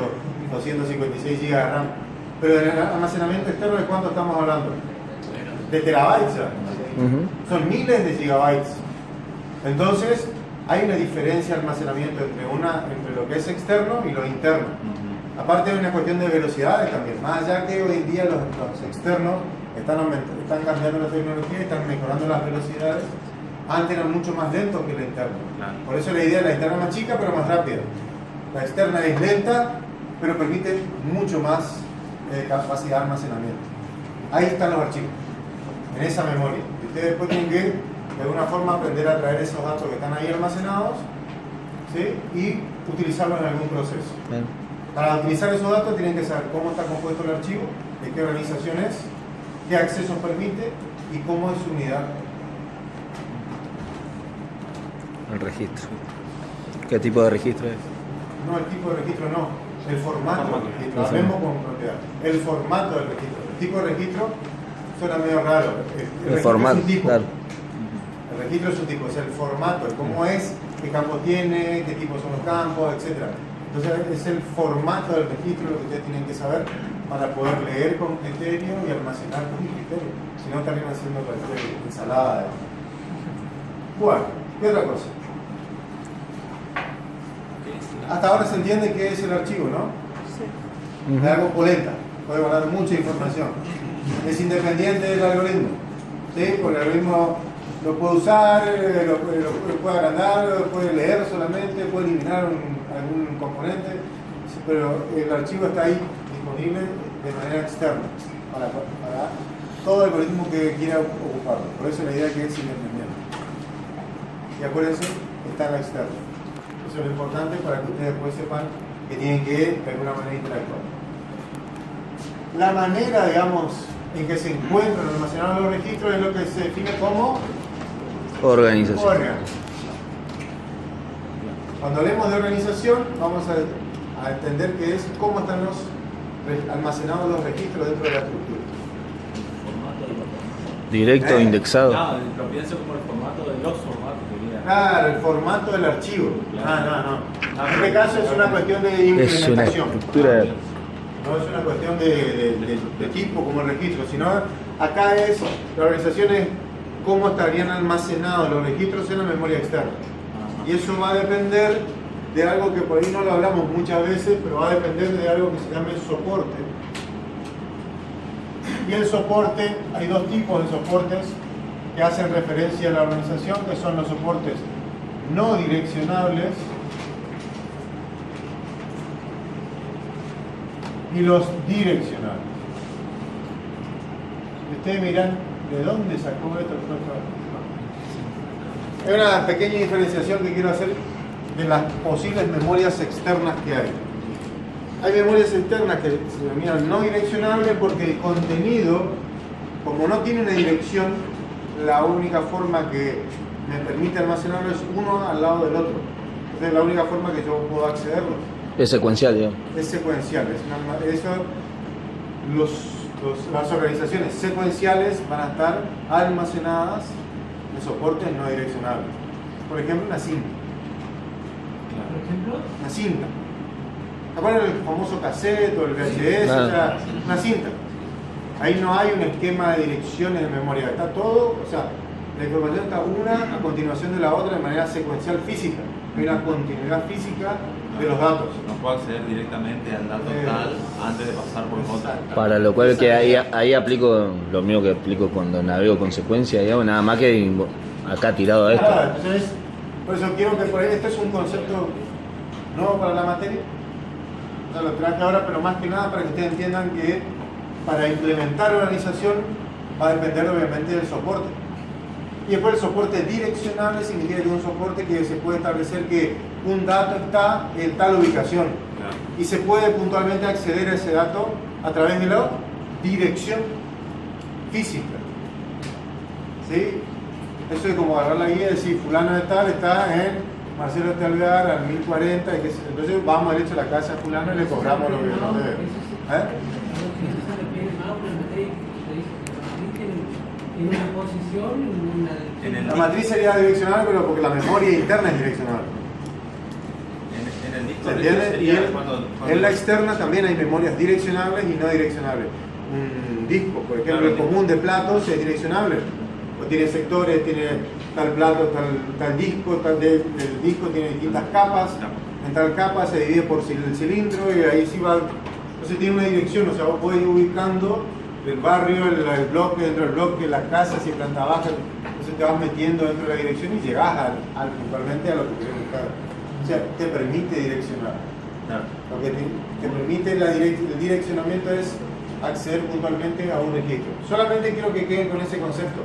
256 GB de RAM. Pero en el almacenamiento externo, ¿de cuánto estamos hablando? De terabytes. Son miles de gigabytes. Entonces, hay una diferencia de almacenamiento entre lo que es externo y lo interno. Aparte hay una cuestión de velocidades también. Más allá que hoy en día los externos están cambiando la tecnología y están mejorando las velocidades. Antes eran mucho más lentos que la interna. Por eso la idea es la interna más chica pero más rápida. La externa es lenta pero permite mucho más capacidad de almacenamiento. Ahí están los archivos, en esa memoria. Y ustedes después tienen que de alguna forma aprender a traer esos datos que están ahí almacenados, ¿sí? Y utilizarlos en algún proceso. Para utilizar esos datos tienen que saber cómo está compuesto el archivo, de qué organización es, qué accesos permite y cómo es su unidad. El registro. ¿Qué tipo de registro es? No, el tipo de registro no, el formato del registro. Hablemos con propiedad. El formato del registro. El tipo de registro suena medio raro. El formato, es un tipo. claro. El registro es un tipo, es el formato, cómo es, qué campos tiene, qué tipos son los campos, etc. Entonces es el formato del registro lo que ustedes tienen que saber para poder leer con criterio y almacenar con criterio. Si no, estarían haciendo cualquier ensalada. Bueno, ¿qué otra cosa? Hasta ahora se entiende qué es el archivo, ¿no? Sí. Es algo polenta, puede guardar mucha información. Es independiente del algoritmo, ¿sí? Porque el algoritmo lo puede usar, lo puede agrandar, lo puede leer solamente, puede eliminar algún componente, pero el archivo está ahí disponible de manera externa para todo algoritmo que quiera ocuparlo. Por eso la idea es que es independiente. Y acuérdense, está en la externa. Eso es lo importante para que ustedes después sepan que tienen que de alguna manera interactuar. La manera, digamos, en que se encuentran almacenados los registros es lo que se define como Organización. órgano. Cuando hablemos de organización, vamos a entender que es cómo están almacenados los registros dentro de la estructura. Directo, indexado. No, lo pienso como el formato de los formatos. Claro, el formato del archivo. No. En este caso es una cuestión de Es una implementación. estructura. No es una cuestión de tipo como el registro, sino acá es la organización es cómo estarían almacenados los registros en la memoria externa. Y eso va a depender de algo que por ahí no lo hablamos muchas veces, pero va a depender de algo que se llama el soporte. Y el soporte, hay dos tipos de soportes que hacen referencia a la organización, que son los soportes no direccionables y los direccionables. Y ustedes miran de dónde sacó esto. Hay una pequeña diferenciación que quiero hacer de las posibles memorias externas que hay. Hay memorias externas que se denominan no direccionables porque el contenido, como no tiene una dirección, la única forma que me permite almacenarlo es uno al lado del otro. Entonces, la única forma que yo puedo accederlo Es secuencial, digamos. es secuencial. Las organizaciones secuenciales van a estar almacenadas en soportes no direccionables. Por ejemplo, una cinta. Una cinta. ¿Se acuerdan del famoso cassette o el VHS? Claro. O sea, una cinta. Ahí no hay un esquema de direcciones de memoria. Está todo, o sea, la información está una a continuación de la otra de manera secuencial física. Hay una continuidad física de los datos. No puedo acceder directamente al dato tal antes de pasar por otra. Para lo cual que ahí aplico lo mismo que aplico cuando navego con secuencia, digamos, nada más que acá tirado a esto. Claro, entonces, por eso quiero que por ahí, este es un concepto nuevo para la materia. O sea, lo traje ahora, pero más que nada para que ustedes entiendan que para implementar organización va a depender obviamente del soporte. Y después el soporte direccionable significa que es un soporte que se puede establecer que un dato está en tal ubicación. Claro. Y se puede puntualmente acceder a ese dato a través de la dirección física. ¿Sí? Eso es como agarrar la guía y decir, fulano de tal está en Marcelo Talgar al 1040, entonces vamos derecho a la casa de fulano y le cobramos lo que nos debe. En una posición, La matriz sería direccional, pero porque la memoria interna es direccional. En el disco ¿Se rígido entiende? Y sería cuando en la externa también hay memorias direccionables y no direccionables. Un disco, por ejemplo, Claro, el común de platos es direccionable. O tiene sectores, tiene tal plato, tal disco, el disco tiene distintas capas. En tal capa se divide por el cilindro y ahí sí va. Entonces tiene una dirección, o sea, vos podés ir ubicando el barrio, el bloque, dentro del bloque, la casa, si planta baja, entonces te vas metiendo dentro de la dirección y llegás puntualmente a lo que querés buscar. O sea, te permite direccionar. Claro. Lo que te permite el direccionamiento es acceder puntualmente a un registro. Solamente quiero que queden con ese concepto.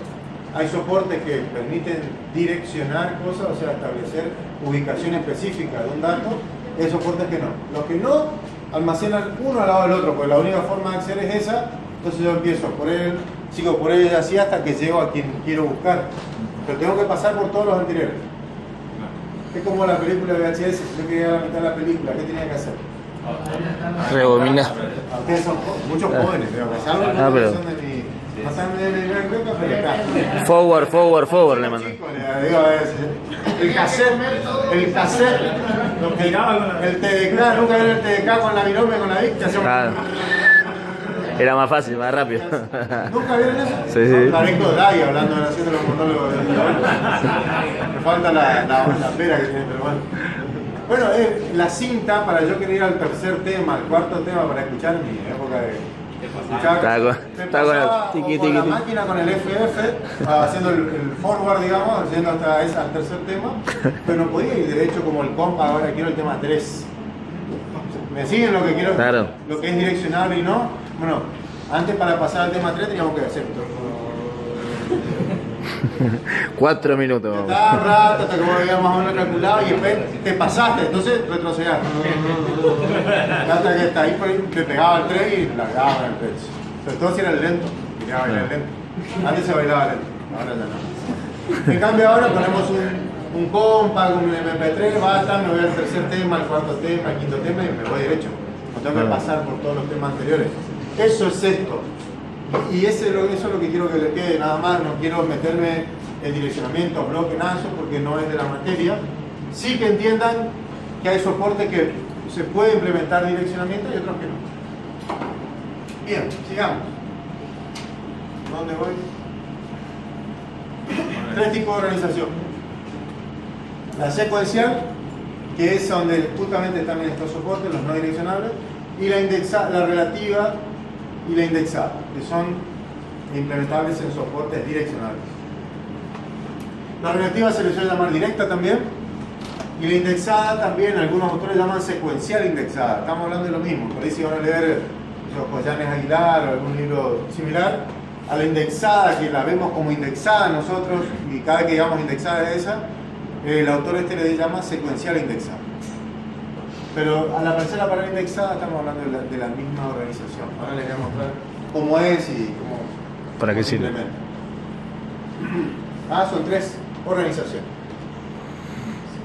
Hay soportes que permiten direccionar cosas, o sea, establecer ubicación específica de un dato. Hay soportes que no. Los que no almacenan uno al lado del otro, porque la única forma de acceder es esa. Entonces yo empiezo por él, sigo por él así hasta que llego a quien quiero buscar. Pero tengo que pasar por todos los anteriores. Es como la película de VHS, si yo quería la mitad de la película, ¿qué tenía que hacer? Rebobinar. Ustedes son muchos jóvenes, pero salvo pero- son de mi... No están de mi época, pero acá. Forward, le mandan. Chicos, le digo a veces, el cassette Lo giraba con la... El TDK, nunca vieron el TDK con la virome, con la VIC, que hacemos... Ah, era más fácil, más rápido. ¿Nunca vieron eso? Sí, sí. La vengo Dai hablando de haciendo los monólogos de Me falta la pera que tiene, pero bueno. Bueno, la cinta, para yo querer ir al tercer tema, al cuarto tema, para escuchar en mi época de... Está con el tiqui, con la tiqui, máquina, con el FF, haciendo el forward, digamos, yendo hasta al tercer tema, pero no podía ir derecho como el compa, ahora quiero el tema 3. ¿Me siguen lo que quiero? Claro. Lo que es direccionable y no. Bueno, antes para pasar al tema 3 teníamos que hacer 4 minutos. cada rato hasta que vos veías más o menos calculado y después te pasaste, entonces retrocedías. Hasta que está ahí, te pegaba el 3 y largaba el 3. Sobre todo si era el lento, quería bailar lento. Antes se bailaba lento, ahora ya no. En cambio ahora ponemos un compa con un MP3, basta, me voy al tercer tema, al cuarto tema, al quinto tema y me voy derecho. No tengo que pasar por todos los temas anteriores. Eso es esto. Y eso es lo que quiero que le quede, nada más. No quiero meterme en direccionamiento, bloque, nada de eso, porque no es de la materia. Sí que entiendan que hay soportes que se puede implementar direccionamiento y otros que no. Bien, sigamos. ¿Dónde voy? 3 tipos de organización. La secuencial, que es donde justamente están estos soportes, los no direccionables, y la relativa y la indexada, que son implementables en soportes direccionales. La relativa se le suele llamar directa también, y la indexada también, algunos autores llaman secuencial indexada. Estamos hablando de lo mismo, por ahí si van a leer Joyanes Aguilar o algún libro similar, a la indexada, que la vemos como indexada nosotros, y cada vez que digamos indexada es esa, el autor le llama secuencial indexada. Pero al aparecer la palabra indexada estamos hablando de la misma organización. Ahora les voy a mostrar cómo es y cómo... ¿Para qué sirve? Son 3 organizaciones.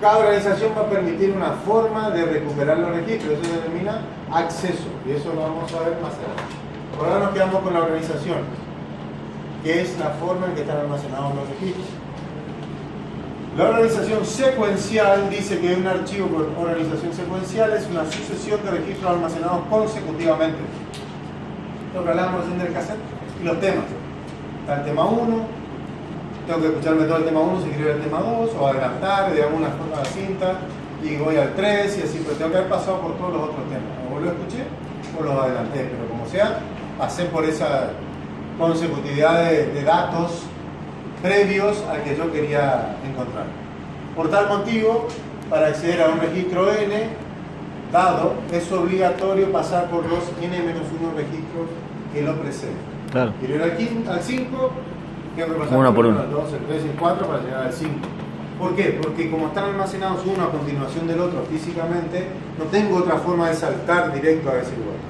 Cada organización va a permitir una forma de recuperar los registros. Eso se denomina acceso. Y eso lo vamos a ver más adelante. Por ahora nos quedamos con la organización, que es la forma en que están almacenados los registros. La organización secuencial dice que un archivo por organización secuencial es una sucesión de registros almacenados consecutivamente. Lo que hablábamos recién del cassette y los temas. Está el tema 1, tengo que escucharme todo el tema 1 si quiero ir al tema 2, o adelantar, digamos una forma de cinta, y voy al 3 y así, pero tengo que haber pasado por todos los otros temas. O lo escuché o los adelanté, pero como sea, pasé por esa consecutividad de datos previos al que yo quería encontrar. Por tal motivo, para acceder a un registro N dado, es obligatorio pasar por los N-1 registros que lo preceden. Claro. Quiero ir al 5, tengo que pasar Uno por uno. el 2, el 3 y el 4 para llegar al 5. ¿Por qué? Porque como están almacenados uno a continuación del otro físicamente, no tengo otra forma de saltar directo a ese lugar.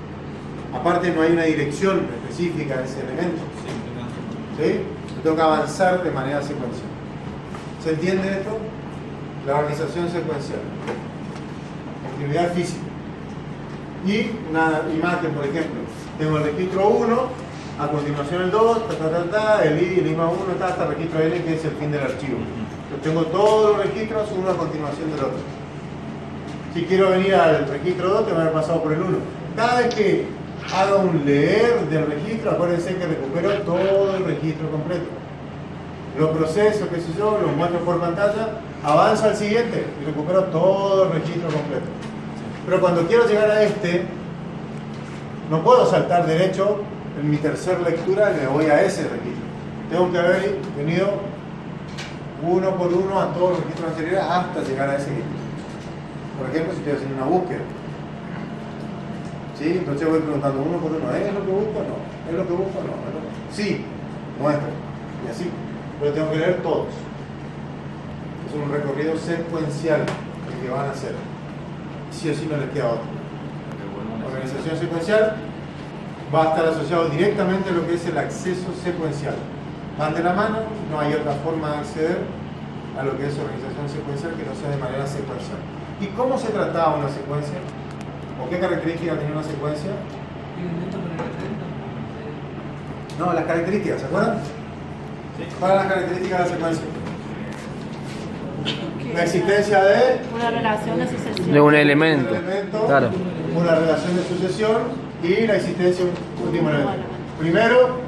Aparte no hay una dirección específica de ese elemento. ¿Sí? Tengo que avanzar de manera secuencial. ¿Se entiende esto? La organización secuencial. Actividad física. Y una imagen, por ejemplo. Tengo el registro 1, a continuación el 2, el I, el IMA 1, hasta el registro N, que es el fin del archivo. Entonces tengo todos los registros, uno a continuación del otro. Si quiero venir al registro 2, tengo que haber pasado por el 1. Cada vez que haga un leer del registro, acuérdense que recupero todo el registro completo. Lo proceso, qué sé yo, lo muestro por pantalla, avanzo al siguiente y recupero todo el registro completo. Pero cuando quiero llegar a este, no puedo saltar derecho en mi tercera lectura y me voy a ese registro. Tengo que haber venido uno por uno a todos los registros anteriores hasta llegar a ese registro. Por ejemplo, si estoy haciendo una búsqueda. ¿Sí? Entonces voy preguntando uno por uno, ¿es lo que busco o no? ¿Es lo que busco o no? Sí, muestra. Y así. Pero tengo que leer todos. Es un recorrido secuencial el que van a hacer. Sí o sí no les queda otro. Organización secuencial va a estar asociado directamente a lo que es el acceso secuencial. Van de la mano, no hay otra forma de acceder a lo que es organización secuencial que no sea de manera secuencial. ¿Y cómo se trataba una secuencia? ¿O qué características tenía una secuencia? No, las características, ¿se acuerdan? ¿Cuáles son las características de la secuencia? La existencia de una relación de sucesión. De un elemento. Claro. Una relación de sucesión y la existencia de un último elemento. Primero,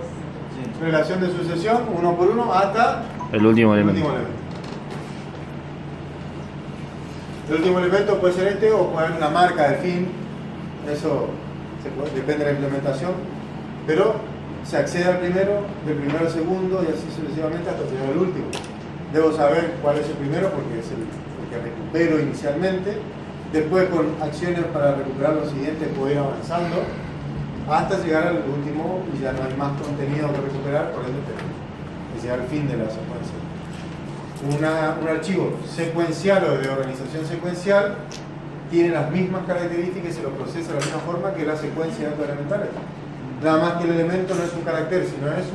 relación de sucesión, uno por uno, hasta El último el elemento. último elemento. El último elemento puede ser este o puede haber una marca del fin. Eso depende de la implementación. Pero se accede al primero, del primero al segundo y así sucesivamente hasta llegar al último. Debo saber cuál es el primero porque es el que recupero inicialmente. Después, con acciones para recuperar los siguientes, puedo ir avanzando hasta llegar al último y ya no hay más contenido que recuperar, por ende es llegar al fin de la secuencia. Un archivo secuencial o de organización secuencial tiene las mismas características y se lo procesa de la misma forma que la secuencia de datos elementales. Nada más que el elemento no es un carácter, sino es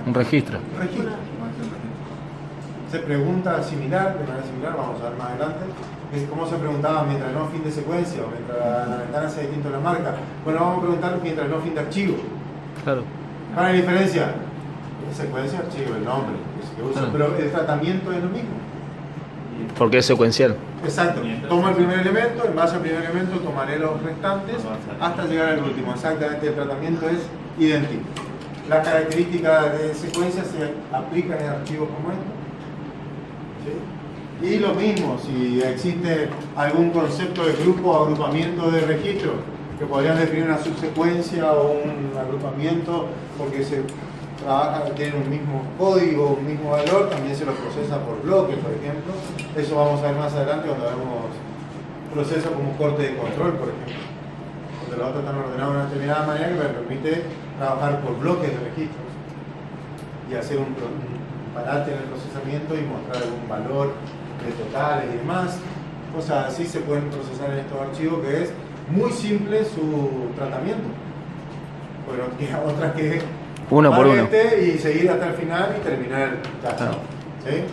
Un registro. registro. Se pregunta similar, de manera similar, vamos a ver más adelante, es cómo se preguntaba mientras no fin de secuencia o mientras la ventana sea distinto a la marca. Bueno, vamos a preguntar mientras no fin de archivo. Claro. ¿Cuál es la diferencia? Secuencia, archivo, el nombre que se usa, Claro. pero el tratamiento es lo mismo. Porque es secuencial. Exacto. Tomo el primer elemento, en base al primer elemento tomaré los restantes hasta llegar al último. Exactamente, el tratamiento es idéntico. Las características de secuencia se aplican en archivos como estos. ¿Sí? Y lo mismo, si existe algún concepto de grupo o agrupamiento de registros que podrían definir una subsecuencia o un agrupamiento porque se trabaja, tienen un mismo código, un mismo valor, también se lo procesa por bloques, por ejemplo. Eso vamos a ver más adelante cuando vemos procesos como corte de control, por ejemplo. Donde los datos están ordenados de una determinada manera que me permite trabajar por bloques de registros y hacer un parate en el procesamiento y mostrar algún valor de totales y demás. Cosas así se pueden procesar en estos archivos, que es muy simple su tratamiento. Pero queda otras que Uno por tomar uno. y seguir hasta el final y terminar ya. Claro. ¿Sí?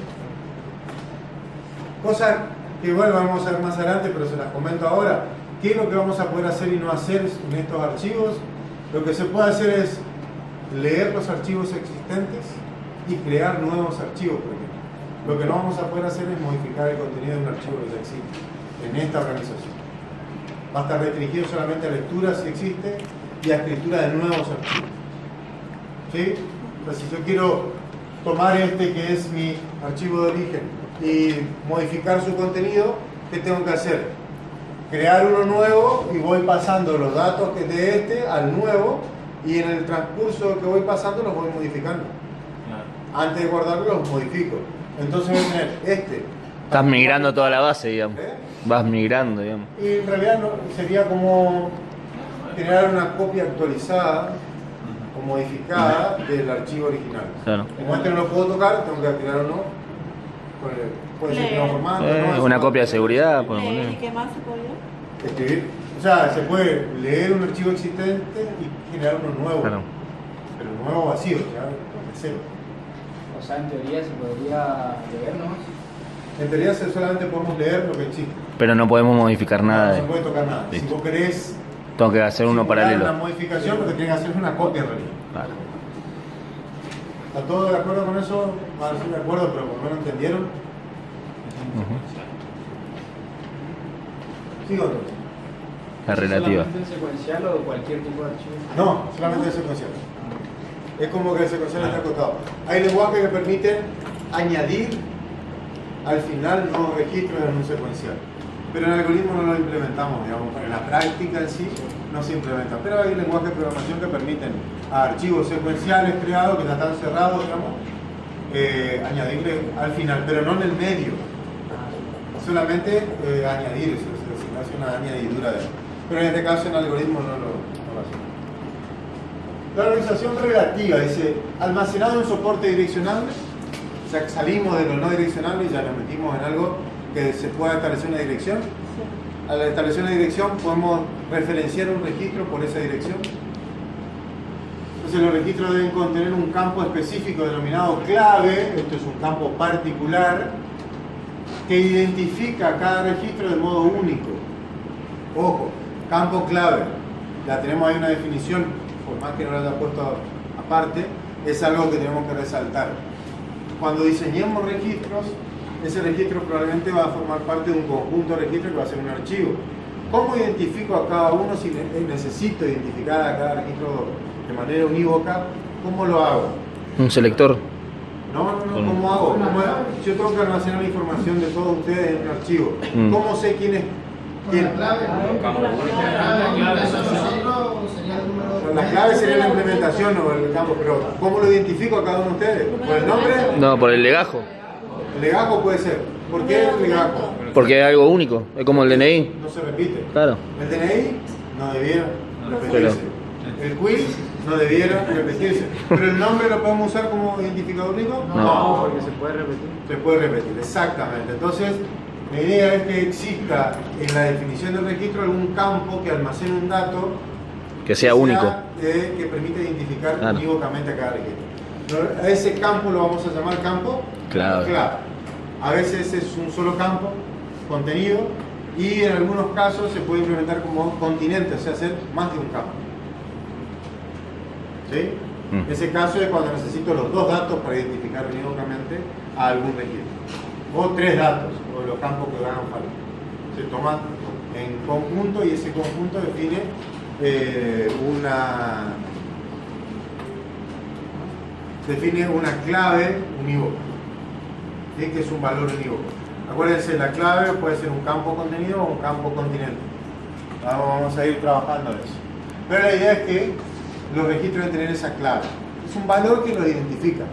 Cosas que igual vamos a ver más adelante, pero se las comento ahora. ¿Qué es lo que vamos a poder hacer y no hacer en estos archivos? Lo que se puede hacer es leer los archivos existentes y crear nuevos archivos, por ejemplo. Lo que no vamos a poder hacer es modificar el contenido de un archivo que ya existe en esta organización. Va a estar restringido solamente a lectura si existe y a escritura de nuevos archivos. ¿Sí? Entonces, si yo quiero tomar este que es mi archivo de origen y modificar su contenido, ¿qué tengo que hacer? Crear uno nuevo y voy pasando los datos que de este al nuevo y en el transcurso que voy pasando los voy modificando. Antes de guardarlo los modifico. Entonces voy a tener este. Estás migrando toda la base, digamos. ¿Eh? Vas migrando, digamos. Y en realidad sería como crear una copia actualizada o modificada del archivo original. Claro. Como este no lo puedo tocar, tengo que crear uno. Puede ser nuevo formato. ¿no? Una copia de seguridad, podemos ¿Y poner. qué más se podría? Escribir. O sea, se puede leer un archivo existente y generar uno nuevo. Claro. Pero nuevo vacío, ya, de cero. O sea, en teoría se podría leer, ¿no? En teoría solamente podemos leer lo que existe. Pero no podemos modificar nada. No se puede tocar nada. Si Listo. vos querés Tengo que hacer uno simular paralelo. una modificación, lo que tienen que hacer es una copia en realidad. Claro. ¿Está todo de acuerdo con eso? Van a decir de acuerdo, pero por lo menos entendieron. Ujú. Sigo entonces. La relativa. ¿Solamente secuencial o cualquier tipo de archivo? No, solamente el secuencial. Es como que el secuencial está acotado. Hay lenguajes que permiten añadir al final nuevos registros en un secuencial. Pero en el algoritmo no lo implementamos, digamos, en la práctica en sí no se implementa. Pero hay lenguajes de programación que permiten a archivos secuenciales creados, que ya están cerrados, digamos, añadirle al final, pero no en el medio. Solamente añadir, eso se hace una añadidura de eso. Pero en este caso en el algoritmo no lo hace. La organización relativa dice almacenado en un soporte direccional, o sea que salimos de lo no direccional y ya nos metimos en algo que se pueda establecer una dirección. Al establecer una dirección podemos referenciar un registro por esa dirección. Entonces los registros deben contener un campo específico denominado clave, esto es un campo particular, que identifica cada registro de modo único. Ojo, campo clave, ya tenemos ahí una definición, por más que no la haya puesto aparte, es algo que tenemos que resaltar. Cuando diseñemos registros, ese registro probablemente va a formar parte de un conjunto de registros que va a ser un archivo. ¿Cómo identifico a cada uno si necesito identificar a cada registro de manera unívoca? ¿Cómo lo hago? Un selector. No, ¿cómo hago? Yo tengo que almacenar la información de todos ustedes en un archivo. ¿Cómo sé quién es quién? La clave sería la implementación o el campo, pero ¿cómo lo identifico a cada uno de ustedes? ¿Por el nombre? No, por el legajo. El legajo puede ser. ¿Por qué el legajo? Porque es algo único. Es como el DNI. No se repite. Claro. El DNI no debiera repetirse. El quiz no debiera repetirse. Pero el nombre lo podemos usar como identificador único. No. Porque se puede repetir. Se puede repetir, exactamente. Entonces, la idea es que exista en la definición del registro algún campo que almacene un dato Que sea único. que permite identificar Claro. unívocamente a cada registro. A ese campo lo vamos a llamar campo Clave. A veces es un solo campo, contenido, y en algunos casos se puede implementar como continente, o sea, hacer más de un campo. ¿Sí? Ese caso es cuando necesito los dos datos para identificar unívocamente a algún registro. O tres datos, o los campos que hagan falta. Se toman en conjunto y ese conjunto define una clave unívoca, ¿sí? Que es un valor unívoco. Acuérdense, la clave puede ser un campo contenido o un campo continente. Vamos a ir trabajando en eso. Pero la idea es que los registros deben tener esa clave. Es un valor que los identifica.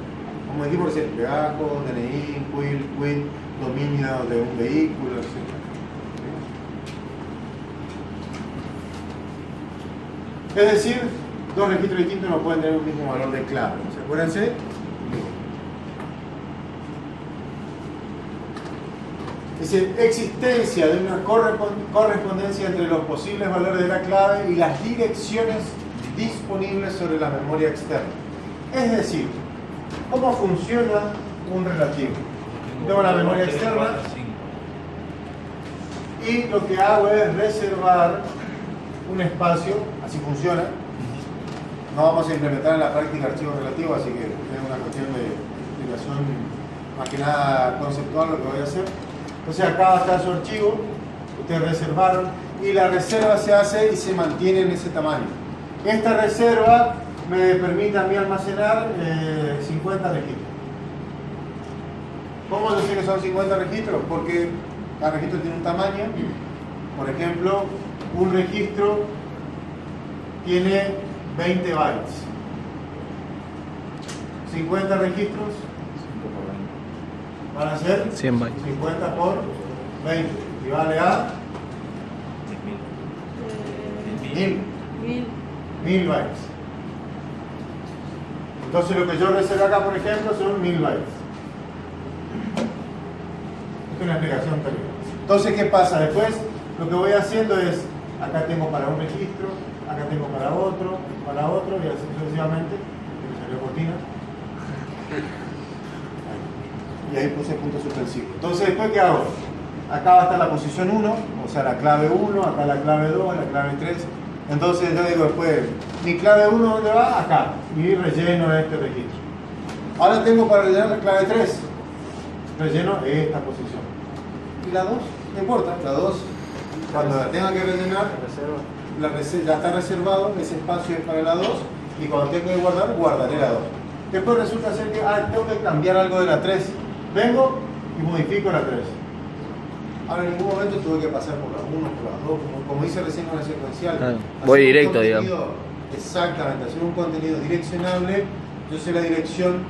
Como dijimos recién, legajo, DNI, quit, dominio de un vehículo, etc. Es decir, dos registros distintos no pueden tener un mismo valor de clave. ¿Se acuérdense? Dice, existencia de una correspondencia entre los posibles valores de la clave y las direcciones disponibles sobre la memoria externa. Es decir, ¿cómo funciona un relativo? Tengo la memoria externa y lo que hago es reservar un espacio, así funciona. No vamos a implementar en la práctica archivos relativos, así que es una cuestión de explicación más que nada conceptual lo que voy a hacer. Entonces acá está su archivo, ustedes reservaron y la reserva se hace y se mantiene en ese tamaño. Esta reserva me permite a mí almacenar 50 registros. ¿Cómo yo sé que son 50 registros? Porque cada registro tiene un tamaño. Por ejemplo, un registro tiene 20 bytes. 50 registros van a ser 100 bytes. 50 por 20 y vale a 1000 bytes. Entonces lo que yo reservo acá, por ejemplo, son 1000 bytes. Esta es una explicación técnica. Entonces, ¿qué pasa? Después lo que voy haciendo es, acá tengo para un registro, acá tengo para otro, y así sucesivamente. Me salió cortina. Y ahí puse punto suspensivo. Entonces, ¿después qué hago? Acá va a estar la posición 1, o sea, la clave 1, acá la clave 2, la clave 3. Entonces yo digo después, mi clave 1, ¿dónde va? Acá. Y relleno este registro. Ahora tengo para rellenar la clave 3. Relleno esta posición. ¿Y la 2? No importa. La 2, cuando la tenga que rellenar, ya está reservado, ese espacio es para la 2. Y cuando tenga que guardar, guardaré la 2. Después resulta ser que tengo que cambiar algo de la 3. Vengo y modifico la 3. Ahora en ningún momento tuve que pasar por la 1, por la 2, como hice recién con la secuencial. Claro. Voy directo, digamos. Exactamente, hacer un contenido direccionable, yo sé la dirección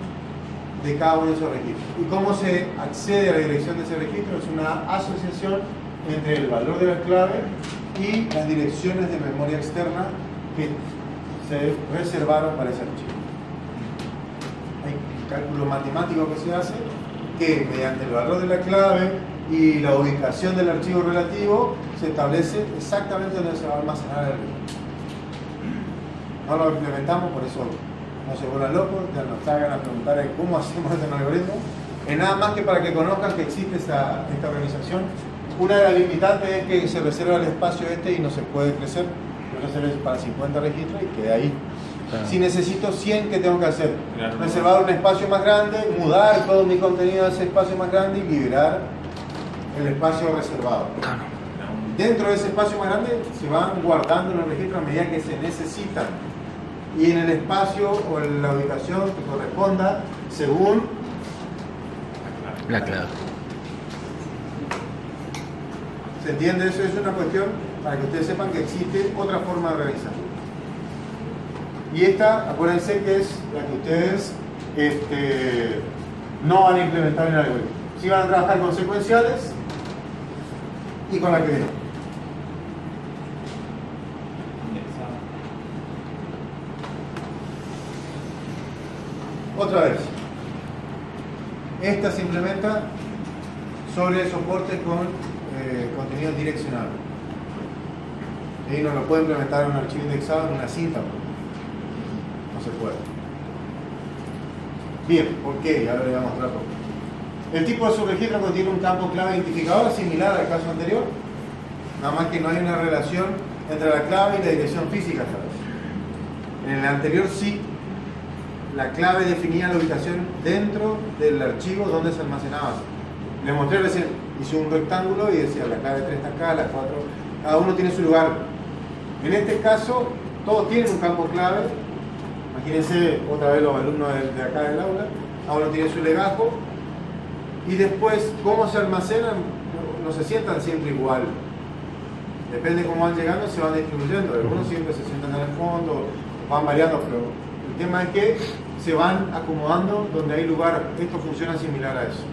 de cada uno de esos registros. ¿Y cómo se accede a la dirección de ese registro? Es una asociación entre el valor de la clave y las direcciones de memoria externa que se reservaron para ese archivo. Hay un cálculo matemático que se hace que mediante el valor de la clave y la ubicación del archivo relativo se establece exactamente dónde se va a almacenar el registro. No lo implementamos, por eso no se vuelvan locos, ya nos hagan a preguntar cómo hacemos este algoritmo. Es nada más que para que conozcan que existe esta organización. Una de las limitantes es que se reserva el espacio y no se puede crecer. Yo reservé para 50 registros y quedé ahí. Claro. Si necesito 100, ¿qué tengo que hacer? Claro. Reservar un espacio más grande, mudar todo mi contenido a ese espacio más grande y liberar el espacio reservado. Dentro de ese espacio más grande se van guardando los registros a medida que se necesitan. Y en el espacio o en la ubicación que corresponda según La clave. ¿Se entiende? Eso es una cuestión para que ustedes sepan que existe otra forma de realizar. Y esta, acuérdense que es la que ustedes no van a implementar en el algoritmo. Sí van a trabajar con secuenciales y con la que viene. Otra vez. Esta se implementa sobre soportes con contenido direccional. Y no lo puede implementar en un archivo indexado en una cinta. No se puede. Bien, ¿por qué? Ya lo voy a mostrar por qué. El tipo de subregistro contiene un campo clave identificador similar al caso anterior, nada más que no hay una relación entre la clave y la dirección física esta vez. En el anterior sí, la clave definía la ubicación dentro del archivo donde se almacenaba. Le mostré recién, hice un rectángulo y decía la clave 3 está acá, la 4, cada uno tiene su lugar. En este caso, todos tienen un campo clave. Imagínense otra vez los alumnos de acá del aula, cada uno tiene su legajo. Y después, cómo se almacenan, no se sientan siempre igual. Depende de cómo van llegando, se van distribuyendo. Algunos siempre se sientan en el fondo, van variando, pero el tema es que se van acomodando donde hay lugar. Esto funciona similar a eso.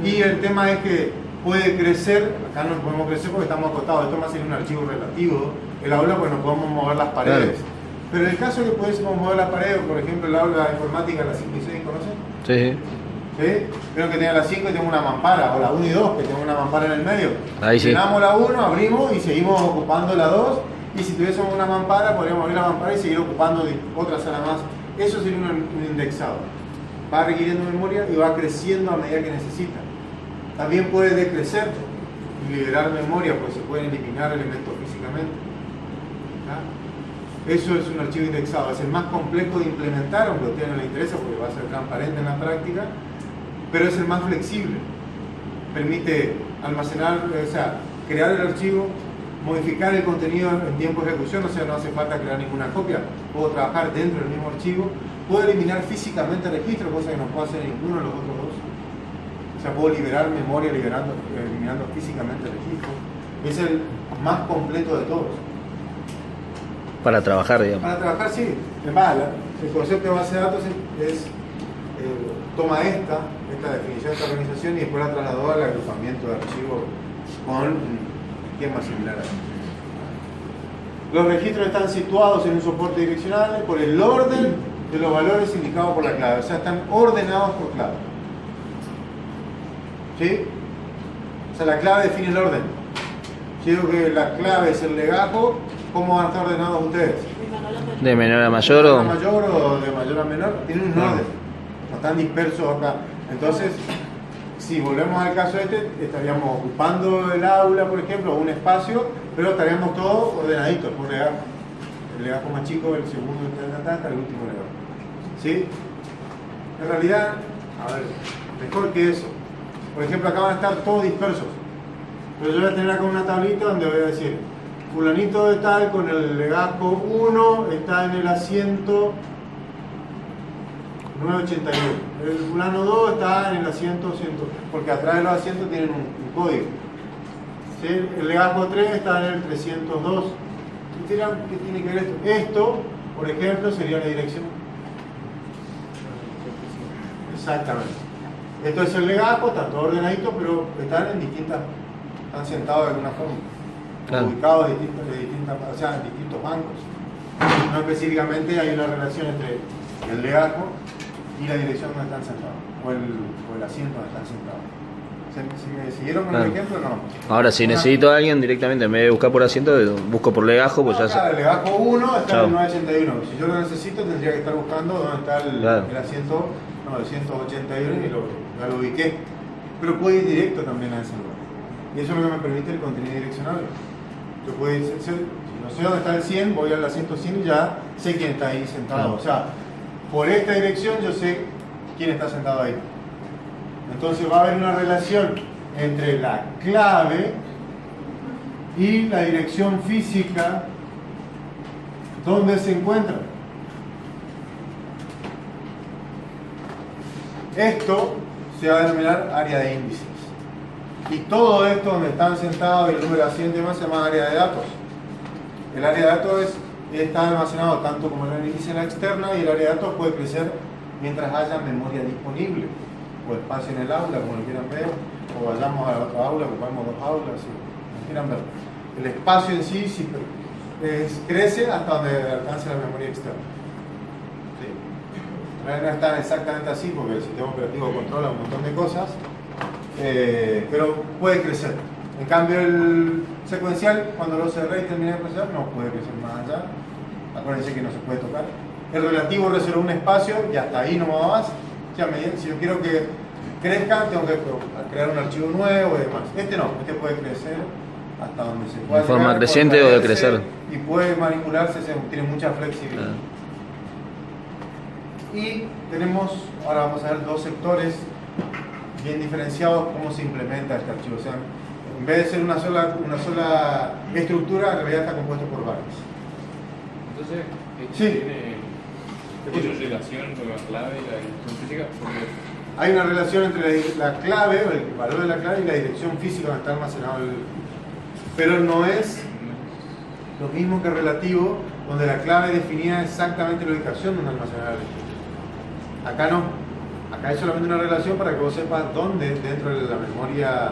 Y el tema es que puede crecer, acá no podemos crecer porque estamos acotados, esto más en un archivo relativo, el aula pues no podemos mover las paredes. Claro. Pero en el caso que pudiésemos mover las paredes, por ejemplo el aula de informática, la 5 y 6, ¿conocen? Sí. ¿Sí? Creo que tenía la 5 y tengo una mampara, o la 1 y 2 que tengo una mampara en el medio. Ahí sí. Llenamos la 1, abrimos y seguimos ocupando la 2, y si tuviésemos una mampara podríamos abrir la mampara y seguir ocupando otra sala más. Eso sería un indexado. Va requiriendo memoria y va creciendo a medida que necesita. También puede decrecer y liberar memoria, pues se pueden eliminar elementos físicamente. ¿Ah? Eso es un archivo indexado, es el más complejo de implementar, aunque a ustedes no les interesa porque va a ser transparente en la práctica, pero es el más flexible. Permite almacenar, o sea, crear el archivo, modificar el contenido en tiempo de ejecución, o sea, no hace falta crear ninguna copia, puedo trabajar dentro del mismo archivo, puedo eliminar físicamente el registro, cosa que no puedo hacer ninguno de los otros dos. O sea, puedo liberar memoria eliminando físicamente el registro. Es el más completo de todos. Para trabajar, digamos. Para trabajar, sí. Es más, el concepto de base de datos es toma esta definición de esta organización y después la trasladó al agrupamiento de archivos con un esquema similar a este. Los registros están situados en un soporte direccional por el orden de los valores indicados por la clave. O sea, están ordenados por clave. ¿Sí? O sea, la clave define el orden. Si digo que la clave es el legajo, ¿cómo van a estar ordenados ustedes? De menor a mayor ¿De o. mayor o de mayor a menor? Tienen un orden. No están dispersos acá. Entonces, si volvemos al caso este, estaríamos ocupando el aula, por ejemplo, o un espacio, pero estaríamos todos ordenaditos por legajo. El legajo más chico, el segundo, hasta el último legajo. ¿Sí? En realidad, a ver, mejor que eso. Por ejemplo, acá van a estar todos dispersos. Pero yo voy a tener acá una tablita donde voy a decir, fulanito de tal con el legajo 1 está en el asiento 981. El fulano 2 está en el asiento 100, porque atrás de los asientos tienen un código. ¿Sí? El legajo 3 está en el 302. ¿Qué tiene que ver esto? Esto, por ejemplo, sería la dirección. Exactamente. Esto es el legajo, está todo ordenadito, pero están sentados de alguna forma. Claro. Ubicados en distintos bancos. No específicamente hay una relación entre el legajo y la dirección donde están sentados, o el asiento donde están sentados. ¿Se siguieron con el ejemplo o no? Ahora, si necesito a alguien directamente, en vez de buscar por asiento, busco por legajo, pues ya claro, el legajo 1 está Chao. en el 981. Si yo lo necesito, tendría que estar buscando dónde está el asiento 981 y ya lo ubiqué. Pero puede ir directo también a ese lugar. Y eso es lo que me permite el contenido direccional. Yo puedo decir, si no sé dónde está el 100, voy al asiento 100 y ya sé quién está ahí sentado. Claro. O sea, por esta dirección yo sé quién está sentado ahí. Entonces va a haber una relación entre la clave y la dirección física donde se encuentra. Esto se va a denominar área de índices. Y todo esto donde están sentados y el número de asientos y demás se llama área de datos. El área de datos está almacenado tanto como el índice en la externa, y el área de datos puede crecer mientras haya memoria disponible o espacio en el aula, como lo quieran ver, o vayamos a la otra aula, ocupamos 2 aulas, como quieran ver. El espacio en sí crece hasta donde alcance la memoria externa. ¿Sí? No es tan exactamente así porque el sistema operativo controla un montón de cosas, pero puede crecer. En cambio, el secuencial, cuando lo cerré y terminé de procesar, no puede crecer más allá. Acuérdense que no se puede tocar. El relativo reserva un espacio y hasta ahí no va más. O sea, si yo quiero que crezca, tengo que crear un archivo nuevo y demás. Este no, este puede crecer hasta donde se pueda. ¿De forma llegar, creciente puede o de crecer? Y puede manipularse, tiene mucha flexibilidad. Claro. Y tenemos, ahora vamos a ver 2 sectores bien diferenciados, cómo se implementa este archivo. O sea, en vez de ser una sola estructura, en realidad está compuesto por varias. Entonces, Sí. ¿tiene relación con la clave y la dirección física? Porque Hay una relación entre la clave, o el valor de la clave, y la dirección física donde está almacenado el... Pero no es lo mismo que relativo, donde la clave definía exactamente la ubicación donde almacenar el archivo. Acá no. Acá hay solamente una relación para que vos sepas dónde dentro de la memoria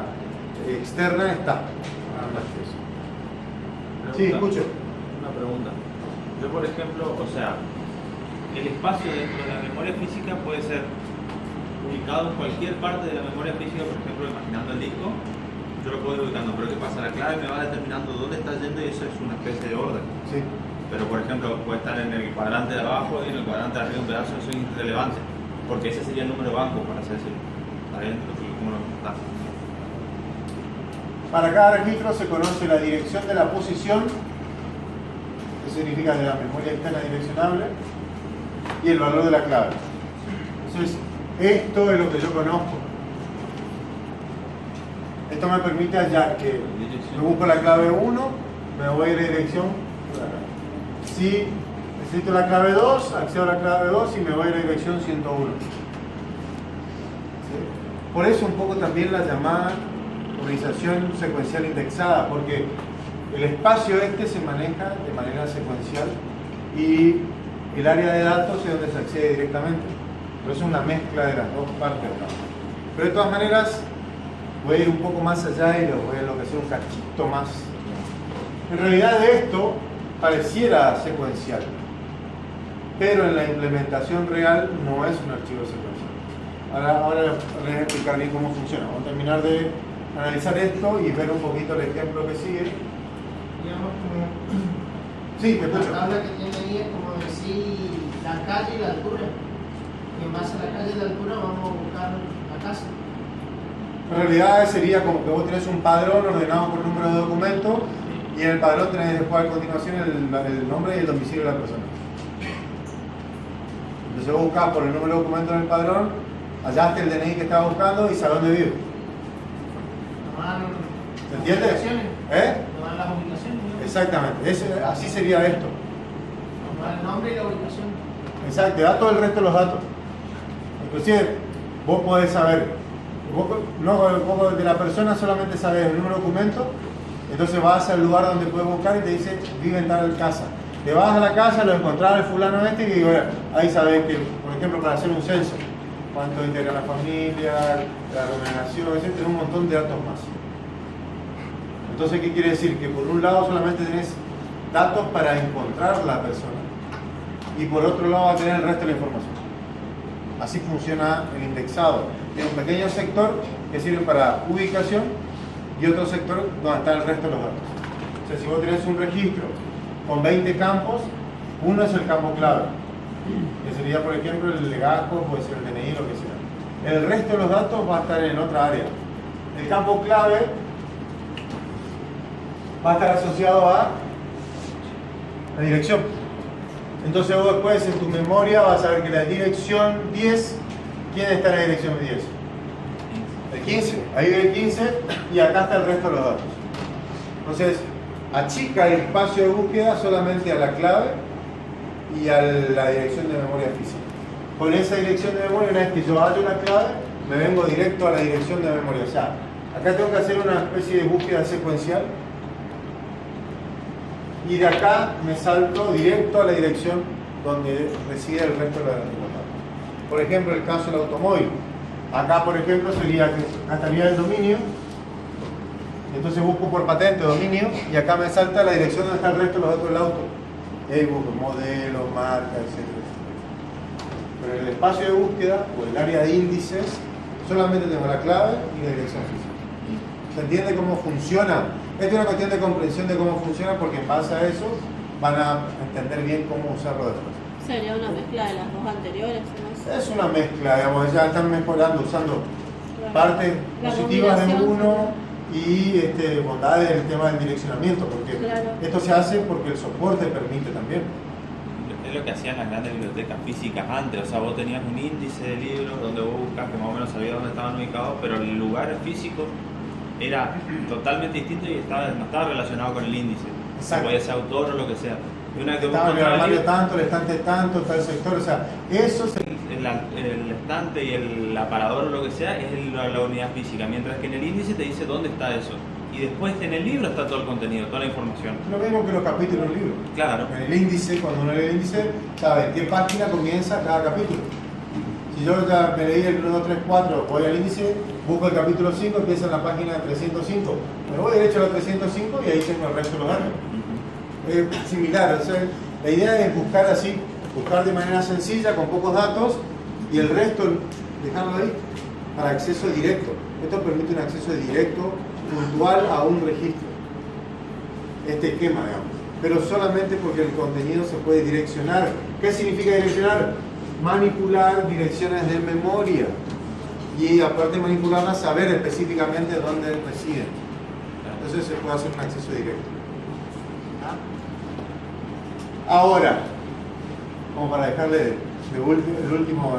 externa está. Nada más que eso. Sí, escucho. Una pregunta. Yo, por ejemplo, o sea, el espacio dentro de la memoria física puede ser ubicado en cualquier parte de la memoria física, por ejemplo, imaginando el disco, yo lo puedo ir ubicando, pero ¿qué pasa? La clave me va determinando dónde está yendo y eso es una especie de orden. Sí. Pero, por ejemplo, puede estar en el cuadrante de abajo y en el cuadrante de arriba un pedazo, eso es irrelevante, porque ese sería el número banco, para así decirlo. ¿Está bien? ¿Cómo lo está? Para cada registro se conoce la dirección de la posición, que significa de la memoria externa direccionable, y el valor de la clave. Entonces, esto es lo que yo conozco. Esto me permite hallar que me busco la clave 1, me voy a ir a dirección. Si necesito la clave 2, accedo a la clave 2 y me voy a ir a dirección 101. ¿Sí? Por eso un poco también la llamada organización secuencial indexada, porque el espacio este se maneja de manera secuencial y el área de datos es donde se accede directamente. Por eso es una mezcla de las dos partes. Pero de todas maneras, voy a ir un poco más allá y lo voy a enloquecer un cachito más. En realidad esto pareciera secuencial, pero en la implementación real no es un archivo secuencial. Ahora les voy a explicar bien cómo funciona. Vamos a terminar de analizar esto y ver un poquito el ejemplo que sigue. Digamos como Sí, te escucho. la tabla que tiene ahí es como decir la calle y la altura. Y en base a la calle y la altura vamos a buscar la casa. En realidad sería como que vos tenés un padrón ordenado por número de documento y en el padrón tenés después a continuación el nombre y el domicilio de la persona. Entonces vos buscás por el número de documento en el padrón, hallaste el DNI que estaba buscando y salón de vivo. Nos dan ¿Se entiende? ubicaciones. ¿Eh? Nos dan las ubicaciones. ¿no? Exactamente, así sería esto. Nos dan el nombre y la ubicación. Exacto, te da todo el resto de los datos. Inclusive, vos podés saber, vos de la persona solamente sabes el número de documento, entonces vas al lugar donde puedes buscar y te dice, vive en tal casa. Te vas a la casa, lo encontrás al fulano este y bueno, ahí sabes que, por ejemplo, para hacer un censo, cuánto integra la familia, la remuneración, etc., un montón de datos más. Entonces, ¿qué quiere decir? Que por un lado solamente tenés datos para encontrar la persona y por otro lado va a tener el resto de la información. Así funciona el indexado. Tiene un pequeño sector que sirve para ubicación y otro sector donde está el resto de los datos. O sea, si vos tenés un registro con 20 campos, uno es el campo clave, que sería, por ejemplo, el legajo, puede ser el DNI, lo que sea. El resto de los datos va a estar en otra área. El campo clave va a estar asociado a la dirección. Entonces vos después en tu memoria vas a ver que la dirección 10, ¿quién está en la dirección 10? El 15, ahí ve el 15 y acá está el resto de los datos. Entonces, achica el espacio de búsqueda solamente a la clave y a la dirección de memoria física. Con esa dirección de memoria, una vez que yo hallo la clave, me vengo directo a la dirección de memoria. O sea, acá tengo que hacer una especie de búsqueda secuencial y de acá me salto directo a la dirección donde reside el resto de los datos. Por ejemplo, el caso del automóvil. Acá, por ejemplo, sería que acá estaría el dominio. Entonces busco por patente dominio y acá me salta la dirección donde está el resto de los datos del auto. Y ahí busco modelo, marca, etc. Pero en el espacio de búsqueda o el área de índices solamente tengo la clave y la dirección física. ¿Se entiende cómo funciona? Esta es una cuestión de comprensión de cómo funciona porque en base a eso van a entender bien cómo usarlo después. Sería una mezcla de las dos anteriores, ¿no? Es una mezcla, digamos, ya están mejorando usando partes La positivas de combinación. uno y bondades del tema del direccionamiento, porque Claro. esto se hace porque el soporte permite también. Es lo que hacían las grandes bibliotecas físicas antes, o sea, vos tenías un índice de libros donde vos buscas que más o menos sabías dónde estaban ubicados, pero el lugar físico era totalmente distinto y no estaba relacionado con el índice. Exacto. Podía ser autor o lo que sea. Y una vez que vos Estaba en el encontrabas armario el libro, tanto, el estante tanto, tal sector, o sea, eso se... el estante y el aparador o lo que sea es la unidad física, mientras que en el índice te dice dónde está eso. Y después en el libro está todo el contenido, toda la información. Lo mismo que los capítulos del libro. Claro. En el índice, cuando uno lee el índice, sabe en qué página comienza cada capítulo. Si yo ya me leí el 1, 2, 3, 4, voy al índice, busco el capítulo 5, empieza en la página 305. Me voy derecho a la 305 y ahí tengo el resto de los datos. Es similar, o sea, la idea es buscar así, buscar de manera sencilla, con pocos datos, y el resto dejarlo ahí para acceso directo. Esto permite un acceso directo, puntual a un registro. Este esquema, digamos. Pero solamente porque el contenido se puede direccionar. ¿Qué significa direccionar? Manipular direcciones de memoria. Y aparte de manipularlas, saber específicamente dónde residen. Entonces se puede hacer un acceso directo. Ahora, como para dejarle el último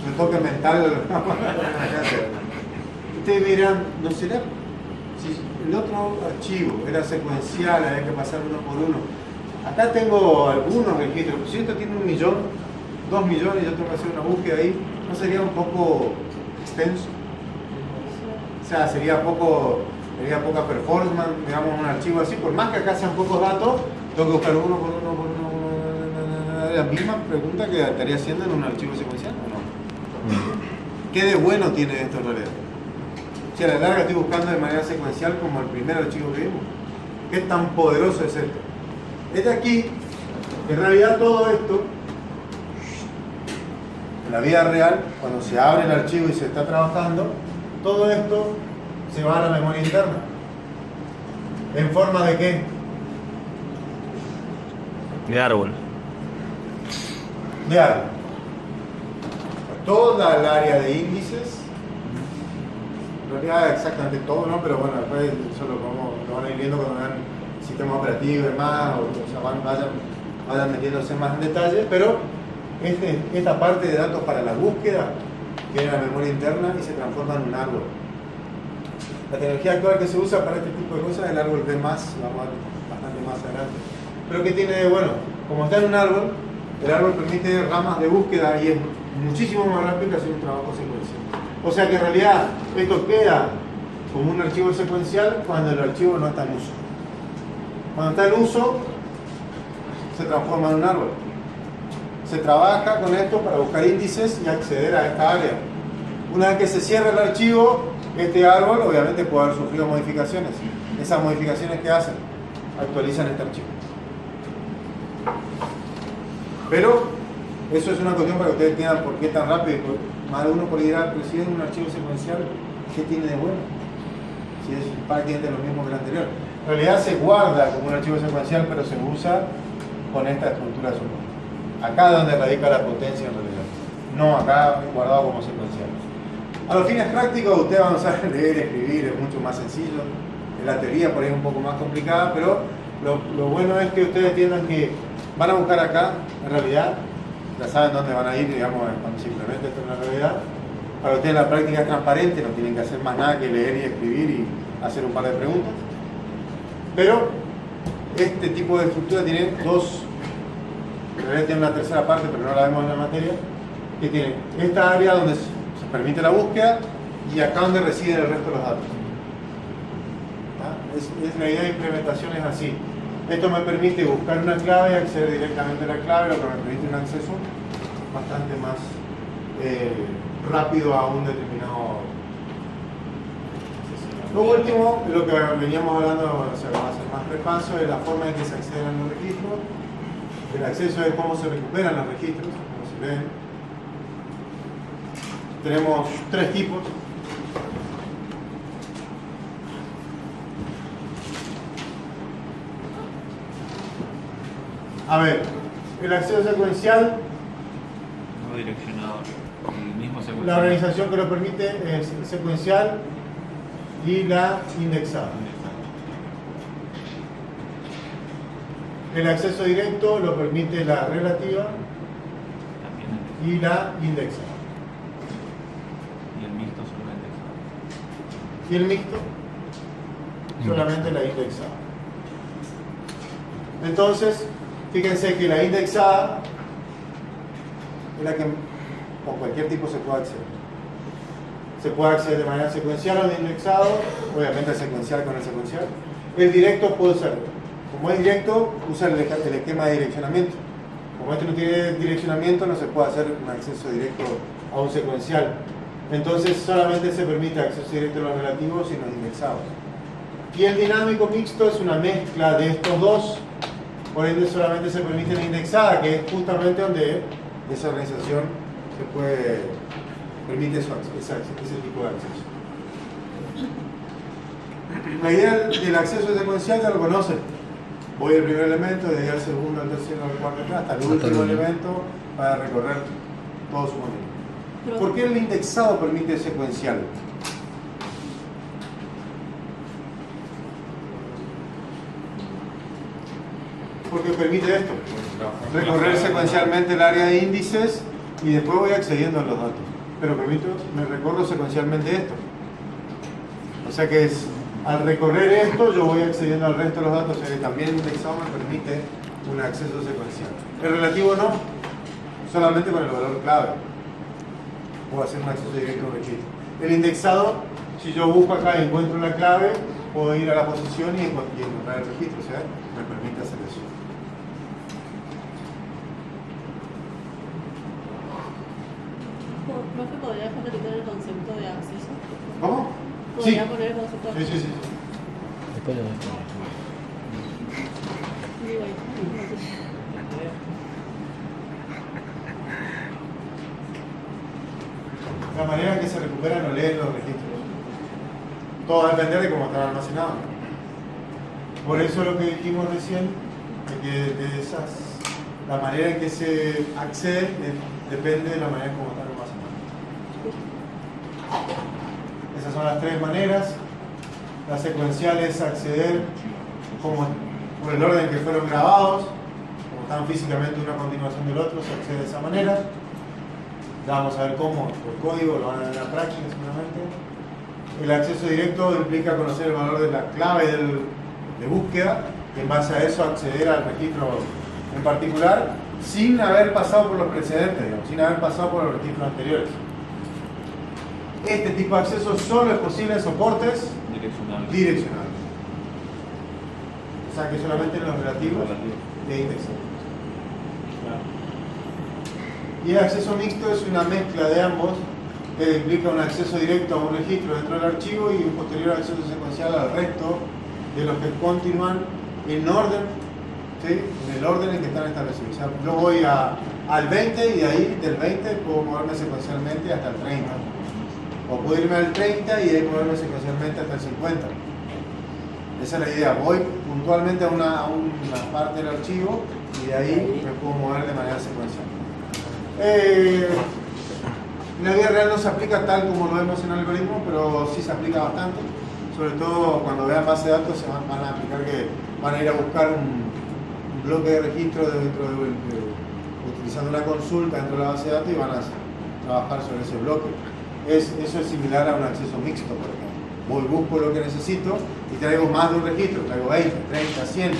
retoque mental, ustedes dirán, ¿no será? Si el otro archivo era secuencial, había que pasar uno por uno. Acá tengo algunos registros, si esto tiene 1 millón, 2 millones, yo tengo que hacer una búsqueda ahí, ¿no sería un poco extenso? O sea, sería poca performance, digamos, un archivo así, por más que acá sean pocos datos, tengo que buscar uno por uno. La misma pregunta que estaría haciendo en un archivo secuencial, ¿o no? ¿Qué de bueno tiene esto en realidad? Si a la larga estoy buscando de manera secuencial como el primer archivo que vimos. ¿Qué tan poderoso es esto? Es de aquí, en realidad todo esto, en la vida real, cuando se abre el archivo y se está trabajando, todo esto se va a la memoria interna. ¿En forma de qué? De árbol. De árbol. Toda el área de índices, en realidad exactamente todo, ¿no? Pero bueno, después eso lo van a ir viendo cuando vean el sistema operativo y demás, o sea, vayan metiéndose más en detalle, pero esta parte de datos para la búsqueda queda en la memoria interna y se transforma en un árbol. La tecnología actual que se usa para este tipo de cosas es el árbol B+, vamos a ver bastante más adelante. Pero ¿qué tiene de bueno? Como está en un árbol, el árbol permite ramas de búsqueda y es muchísimo más rápido que hacer un trabajo secuencial. O sea que en realidad esto queda como un archivo secuencial cuando el archivo no está en uso. Cuando está en uso, se transforma en un árbol. Se trabaja con esto para buscar índices y acceder a esta área. Una vez que se cierra el archivo, este árbol obviamente puede haber sufrido modificaciones. Esas modificaciones que hacen, actualizan este archivo. Pero eso es una cuestión para que ustedes entiendan por qué tan rápido. Más de uno por ir a recibir un archivo secuencial, ¿qué tiene de bueno? Si es prácticamente lo mismo que el anterior. En realidad se guarda como un archivo secuencial, pero se usa con esta estructura de soporte. Acá es donde radica la potencia en realidad. No acá guardado como secuencial. A los fines prácticos, ustedes van a usar leer, escribir, es mucho más sencillo. la teoría por ahí es un poco más complicada, pero lo bueno es que ustedes entiendan que van a buscar acá, en realidad, ya saben dónde van a ir, digamos, cuando se implemente esto en la realidad. Para ustedes la práctica es transparente, no tienen que hacer más nada que leer y escribir y hacer un par de preguntas. Pero este tipo de estructura tiene dos, en realidad tiene una tercera parte, pero no la vemos en la materia, que tiene esta área donde se permite la búsqueda y acá donde residen el resto de los datos. Es la idea de implementación es así. Esto me permite buscar una clave y acceder directamente a la clave, lo que me permite un acceso bastante más rápido a un determinado. Lo último, lo que veníamos hablando, o sea, vamos a hacer más repaso, es la forma en que se acceden a los registros. El acceso es cómo se recuperan los registros, como se ven. Tenemos tres tipos. A ver, el acceso secuencial, No direccionado. El mismo secuencial. la organización que lo permite es secuencial y la indexada. El acceso directo lo permite la relativa También. y la indexada. Y el mixto solamente. Y el mixto, solamente la indexada. Entonces, fíjense que la indexada es la que con cualquier tipo se puede acceder. Se puede acceder de manera secuencial o de indexado, obviamente secuencial con el secuencial. El directo puede ser, como es directo, usa el esquema de direccionamiento. Como este no tiene direccionamiento, no se puede hacer un acceso directo a un secuencial. Entonces solamente se permite acceso directo a los relativos y los indexados. Y el dinámico mixto es una mezcla de estos dos. Por ende solamente se permite la indexada, que es justamente donde esa organización permite ese tipo de acceso. La idea del acceso secuencial ya lo conocen. Voy al primer elemento, de ahí al segundo, al tercero, al cuarto, hasta el último elemento para recorrer todo su movimiento. ¿Por qué el indexado permite secuencial? Porque permite esto, recorrer secuencialmente el área de índices y después voy accediendo a los datos. Pero me recorro secuencialmente esto. O sea que al recorrer esto yo voy accediendo al resto de los datos, o sea que también el indexado me permite un acceso secuencial. El relativo no, solamente con el valor clave. Puedo hacer un acceso directo a un registro. El indexado, si yo busco acá y encuentro la clave, puedo ir a la posición y encontrar el registro, o sea, me permite hacer eso. ¿Profe, podría repetir el concepto de acceso? ¿Cómo? ¿Podría Sí. poner el concepto de Sí. Después lo Digo, ahí. La manera en que se recuperan o leen los registros. Todo va a depender de cómo están almacenados. Por eso lo que dijimos recién, de que la manera en que se accede depende de la manera en cómo están almacenados. Esas son las tres maneras. La secuencial es acceder por el orden que fueron grabados, como están físicamente uno a continuación del otro, se accede de esa manera. Ya vamos a ver cómo, por código, lo van a ver en la práctica seguramente. El acceso directo implica conocer el valor de la clave de búsqueda y en base a eso acceder al registro en particular sin haber pasado por los precedentes, digamos, sin haber pasado por los registros anteriores. Este tipo de acceso solo es posible en soportes direccionales. O sea que solamente en los relativos de indexados. Y el acceso mixto es una mezcla de ambos que implica un acceso directo a un registro dentro del archivo y un posterior acceso secuencial al resto de los que continúan en orden, ¿sí? En el orden en que están establecidos. O sea, yo voy al 20 y de ahí del 20 puedo moverme secuencialmente hasta el 30. O puedo irme al 30 y de ahí moverme secuencialmente hasta el 50. Esa es la idea. Voy puntualmente a una parte del archivo y de ahí me puedo mover de manera secuencial. En la vida real no se aplica tal como lo vemos en el algoritmo, pero sí se aplica bastante, Sobre todo cuando vean base de datos se van a aplicar que van a ir a buscar un bloque de registro utilizando una consulta dentro de la base de datos y van a trabajar sobre ese bloque. Eso es similar a un acceso mixto, por ejemplo. Voy, busco lo que necesito y traigo más de un registro, traigo 20, 30, 100.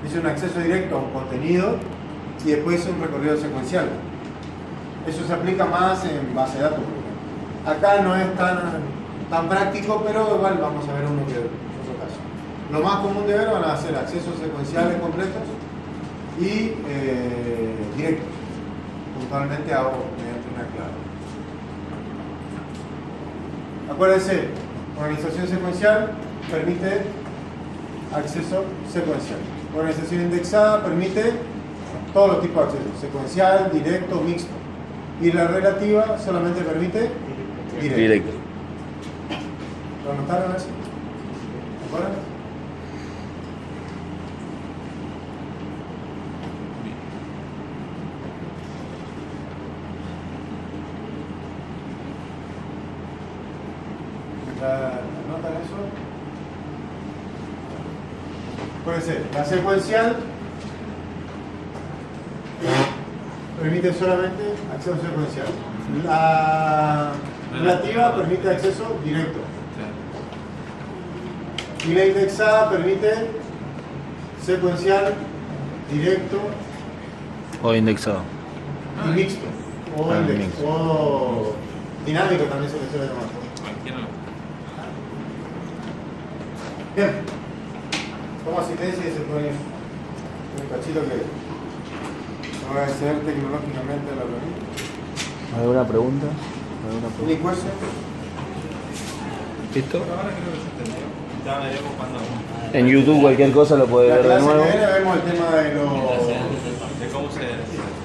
Hice un acceso directo a un contenido y después hice un recorrido secuencial. Eso se aplica más en base de datos, por ejemplo. Acá no es tan práctico, pero igual vamos a ver uno que otro caso. Lo más común de ver van a ser accesos secuenciales completos y directos. Puntualmente hago mediante una clave. Acuérdense, organización secuencial permite acceso secuencial. Organización indexada permite todos los tipos de acceso, secuencial, directo, mixto. Y la relativa solamente permite directo. ¿Lo anotaron así? ¿De acuerdo? ¿Anotan eso? Puede ser. La secuencial permite solamente acceso secuencial. La relativa permite acceso directo. Y la indexada permite secuencial, directo O indexado. y mixto. O, Mixto. o dinámico también se le suele llamar. Cualquiera. Bien. Como asistencia y se pone un cachito que va a acceder tecnológicamente a la reunión. ¿Alguna pregunta? ¿Any question? ¿Listo? Ya veremos cuando. En YouTube cualquier cosa lo puede La ver de clase nuevo. que viene vemos el tema de los De cómo se.